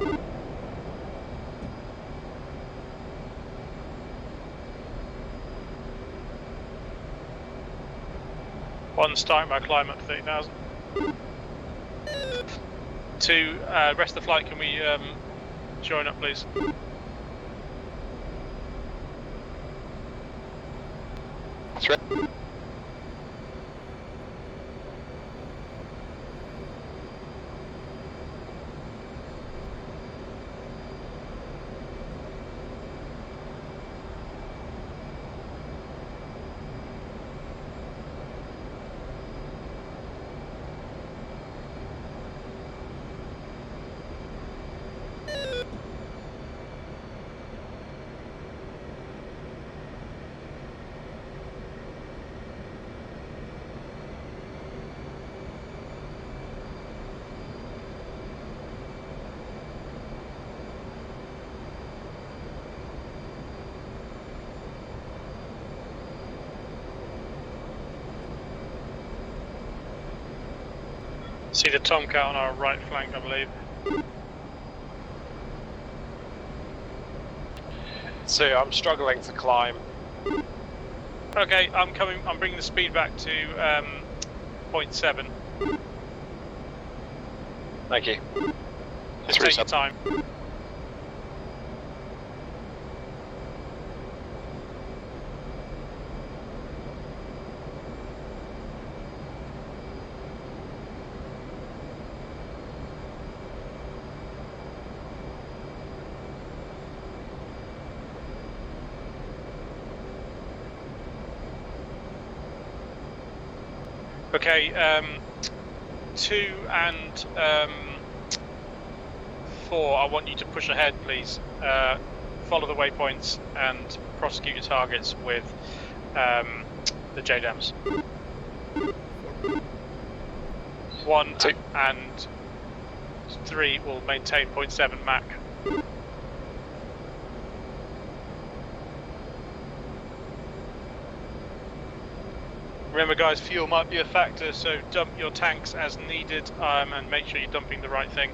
One, starting my climb up to 30,000. 2, rest of the flight, can we join up, please? Threat. See the Tomcat on our right flank, I believe. 2, I'm struggling to climb. Okay, I'm coming. I'm bringing the speed back to 0.7. Thank you. Just 3 take your time. Okay, 2 and 4, I want you to push ahead, please. Follow the waypoints and prosecute your targets with the JDAMs. 1 2 and 3 will maintain 0.7 Mach. Remember guys, fuel might be a factor, so dump your tanks as needed and make sure you're dumping the right thing.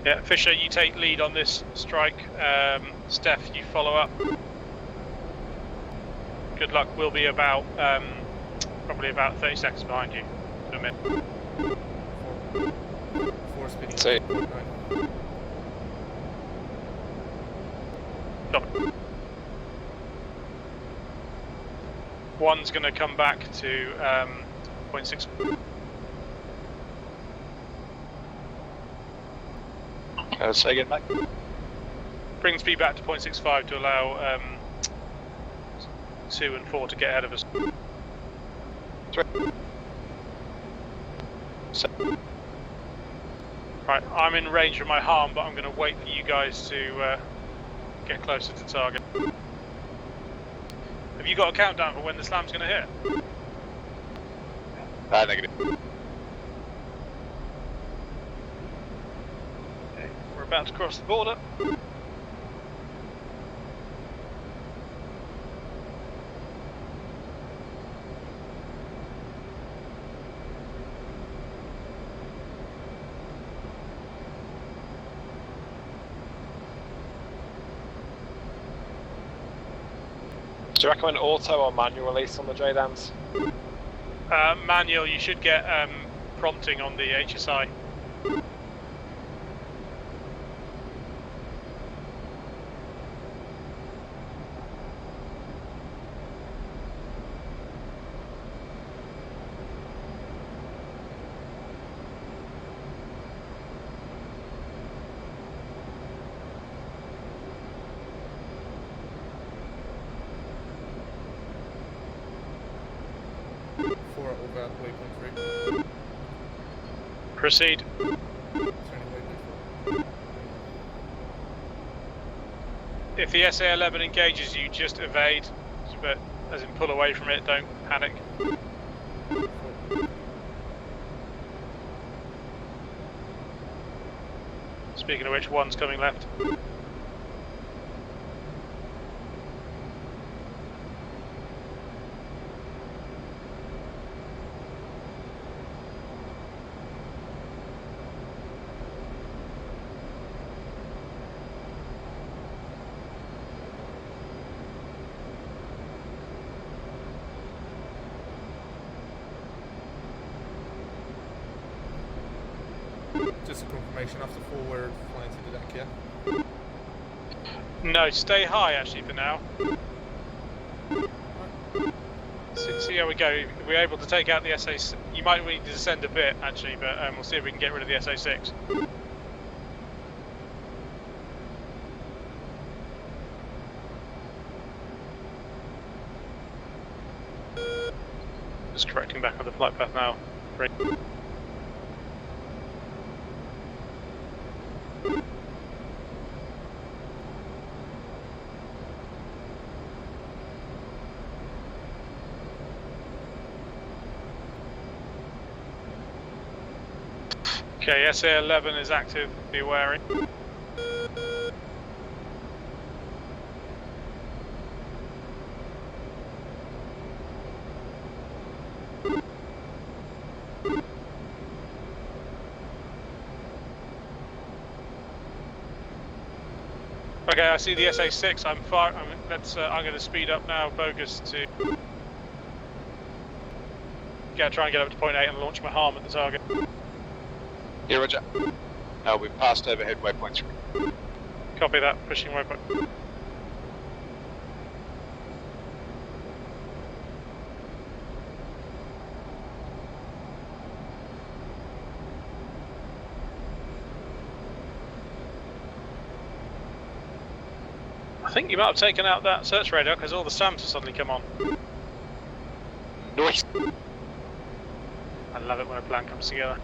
Yeah, Fisher, you take lead on this strike. Steph, you follow up. Good luck. We'll be about probably about 30 seconds behind you. To a minute. 4 speeding. 2 Stop. 1's going to come back to 0.6. Say again, Mike. Bring speed back to 0.65 to allow 2 and 4 to get ahead of us. 3 Right, I'm in range of my harm, but I'm going to wait for you guys to get closer to target. Have you got a countdown for when the slam's going to hit? negative. Okay, we're about to cross the border. Do you recommend auto or manual release on the JDAMs? Manual, you should get prompting on the HSI. Over waypoint 3. Proceed. Turning waypoint 4. If the SA-11 engages you, just evade, but as in pull away from it, don't panic. Speaking of which, 1's coming left. Just a confirmation after 4 we're flying to the deck, yeah? No, stay high actually for now. See how we go. If we're able to take out the SA, you might need to descend a bit actually, but we'll see if we can get rid of the SA-6. Just correcting back on the flight path now. Great. Okay, SA-11 is active, be wary. Okay, I see the SA-6. I'm going to speed up now. Bogus to try and get up to point 8 and launch my harm at the target. Yeah, roger. We've passed overhead waypoint 3. Copy that, pushing waypoint. I think you might have taken out that search radar because all the SAMs have suddenly come on. Nice. I love it when a plan comes together.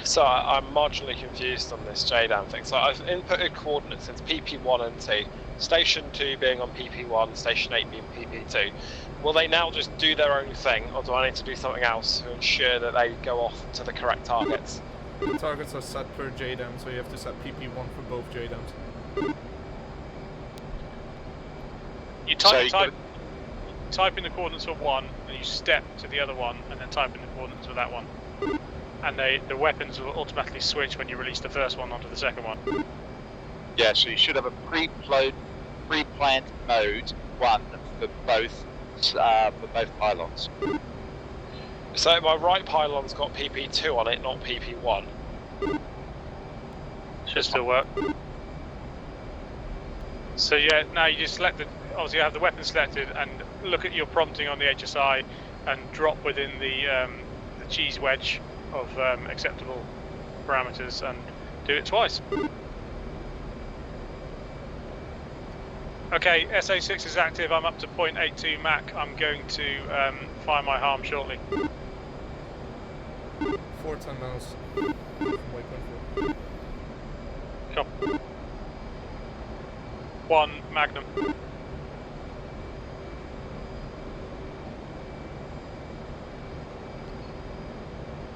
So I'm marginally confused on this JDAM thing. So I've inputted coordinates into PP1 and 2, Station 2 being on PP1, Station 8 being PP2. Will they now just do their own thing, or do I need to do something else to ensure that they go off to the correct targets? The targets are set per JDAM, so you have to set PP1 for both JDAMs. You type in the coordinates for one, and you step to the other one, and then type in the coordinates for that one. And the weapons will automatically switch when you release the first one onto the second one. Yeah, so you should have a pre-planned mode 1 for both pylons. So my right pylon's got PP2 on it, not PP1. Should still work. So yeah, now you just select obviously you have the weapon selected, and look at your prompting on the HSI, and drop within the cheese wedge of acceptable parameters, and do it twice. Okay, SA6 is active. I'm up to 0.82 Mach. I'm going to fire my harm shortly. 410 miles. Waypoint 4. Copy. 1 Magnum.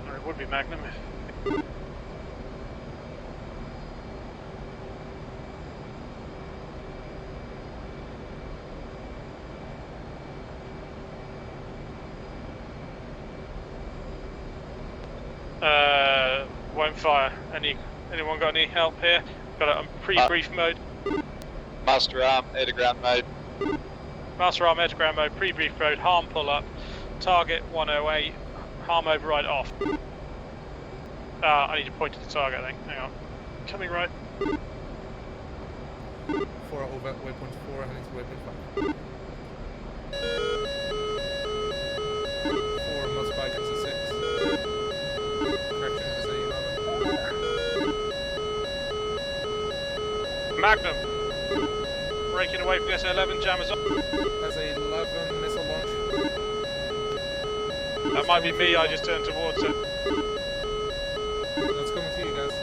Or it would be Magnum if... Won't fire. Anyone got any help here? Got it on pre-brief mode. Master arm, air to ground mode. Master arm, air to ground mode, pre-brief mode, harm pull up, target 108, harm override off. I need to point to the target, I think. Hang on. Coming right. 4 over waypoint 4, heading to waypoint 5. 4 must bike into 6. Correction, SA11. Magnum. Breaking away from the SA11, jammers on. SA11, missile launch. That might be me, I just turned towards it. That's coming to you guys.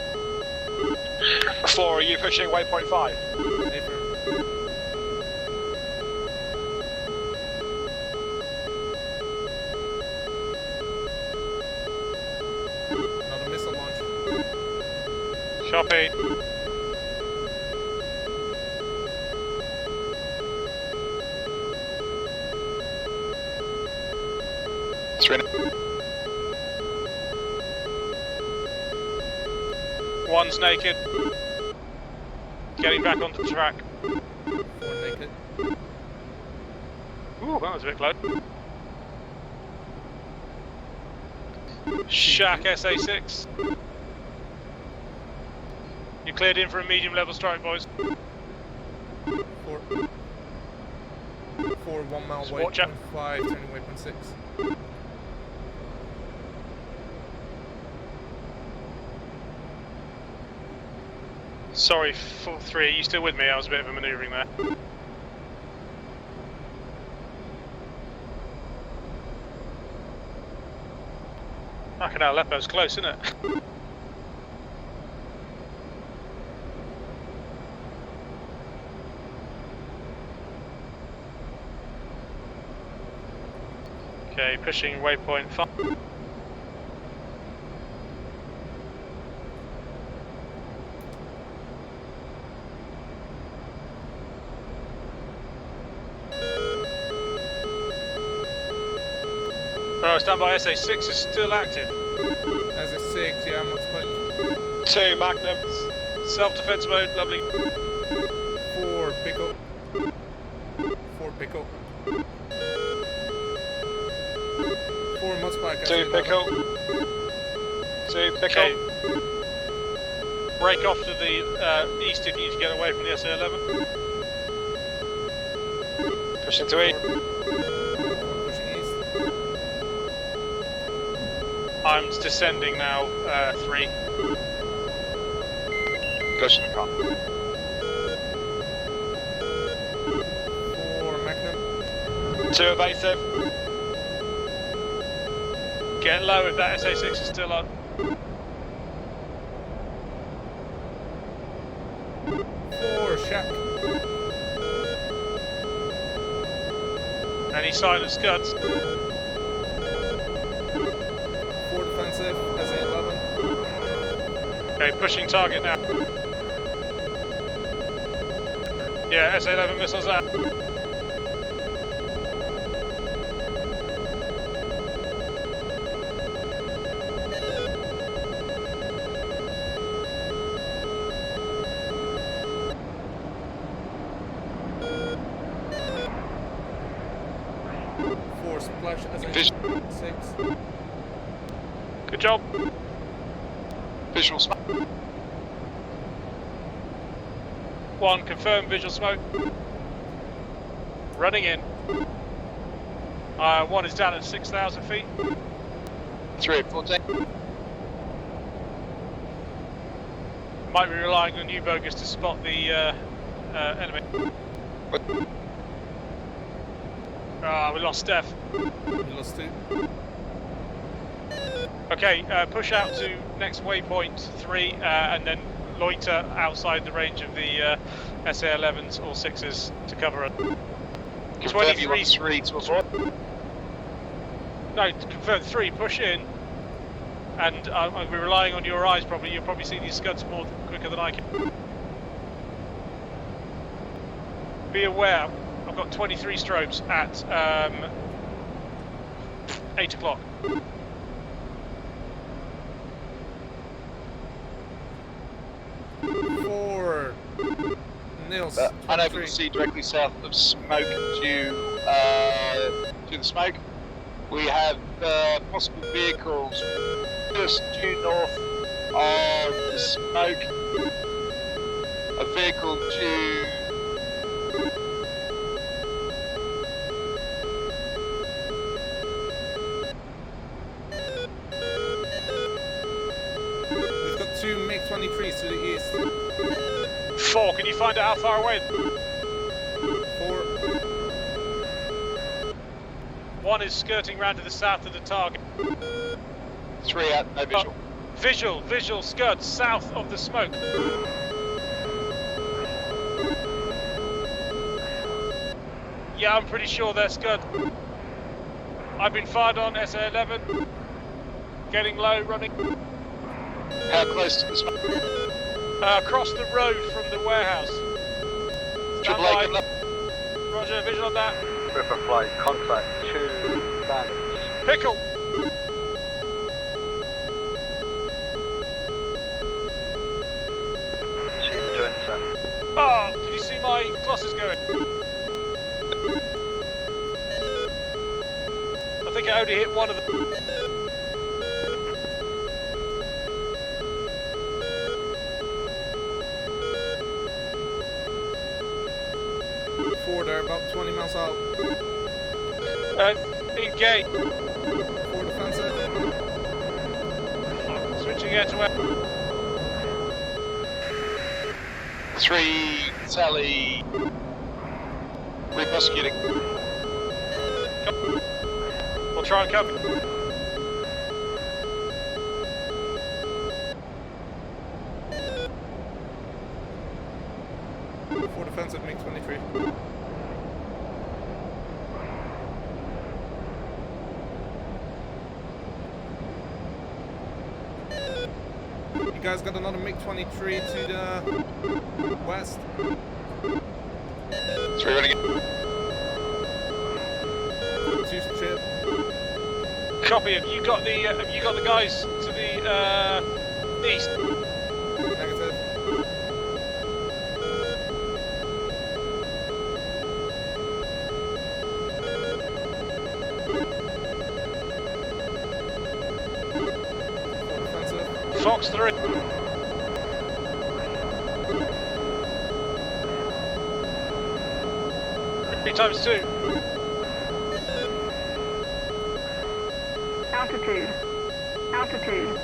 4, are you pushing waypoint 5? Affirm. Another missile launch. Copy. One's naked. Getting back onto the track. 4 naked. Ooh, that was a bit close. Shack SA6. You cleared in for a medium level strike, boys. 4 1 mile Sport waypoint 5, turning waypoint 6. Sorry, full 3. Are you still with me? I was a bit of a manoeuvring there. Fucking hell, Aleppo's close, isn't it? Okay, pushing waypoint 5. Oh, stand by, SA6 is still active. SA6, yeah, I'm not putting 2 Magnum. Self-defense mode, lovely. 4 pick up. 4 pick up. 4 multiplier. 2 pickle. 2 pickle. Okay. Break off to the east if you need to get away from the SA-11. Pushing to E. Pushing east. I'm descending now, 3. Pushing the car. 4 Magnum. 2 evasive. Get low if that SA-6 is still on. 4 Shack. Any sign of scuds? 4 defensive. SA-11. Okay, pushing target now. Yeah, SA-11 missiles out. Splash SA-6. Good job. Visual smoke. 1, confirm visual smoke. Running in. 1 is down at 6,000 feet. 3 at 14. Might be relying on you, Bogus, to spot the enemy. We lost Steph. We lost 2. Okay, push out to next waypoint 3 and then loiter outside the range of the SA-11s or 6s to cover it. Confirm you want 3 to avoid. No, confirm 3, push in. And I'll be relying on your eyes probably. You'll probably see these scuds more quicker than I can. Be aware, I've got 23 strobes at 8 o'clock. Nils. Unable to see directly south of smoke to the smoke. We have possible vehicles just due north of the smoke. A vehicle due. We've got 2 MiG-23s to the east. 4, can you find out how far away? 4. 1 is skirting round to the south of the target. 3 out, no visual. Visual scud south of the smoke. Yeah, I'm pretty sure they're scud. I've been fired on, SA-11. Getting low, running. How close to the smoke? Across the road from the warehouse. Stand by. Roger, visual on that. River flight, contact 2 balance. Pickle! Team to enter. Oh, did you see my clusters going? I think I only hit one of them. They're about 20 miles out. Engage. 4 defensive. Switching air to air. 3 tally. Reprosecuting. We'll try and cover. Defensive MiG-23. You guys got another MiG-23 to the west. 3 running. 2 chip. Copy. Have you got the guys to the east? Negative. Fox 3. Times 2. Altitude. Altitude.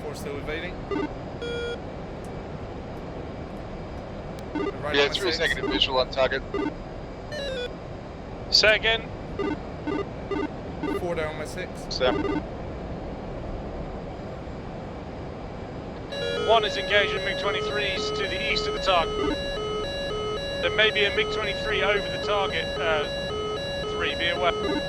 Four still evading. Right Yeah, on my 3 is 6. negative visual on target. Say again. 4 down on my 6. So, 1 is engaging MiG-23s to the east of the target. There may be a MiG-23 over the target. 3, be aware. To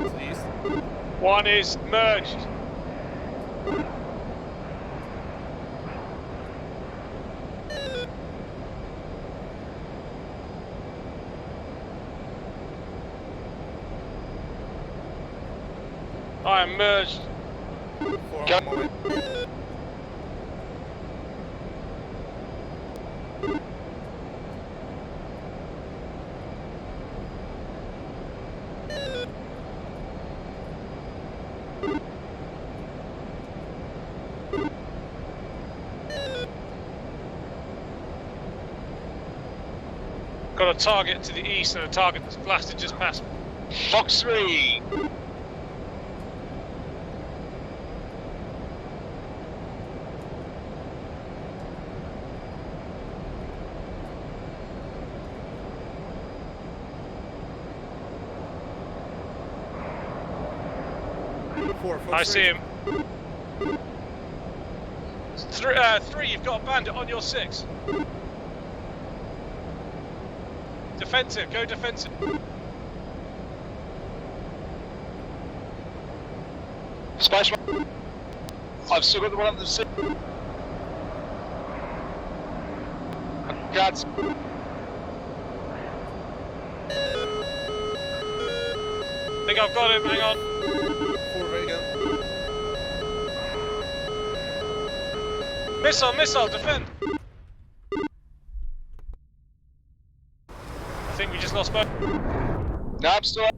the east. 1 is merged. I am merged. 4 on my way. Got a target to the east and a target that's blasted just past. Fox 3! I see him. 3, you've got a bandit on your 6. Defensive, go defensive. Splash 1. I've still got the one on the 6. Guards. Think I've got him, hang on. 4 evade again. Missile, defend! I think we just lost both. No, I'm still up.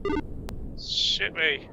Shit me.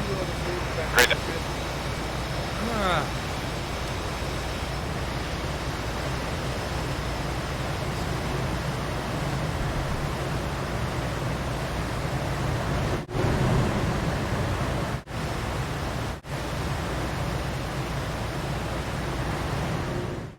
Grid. Ah.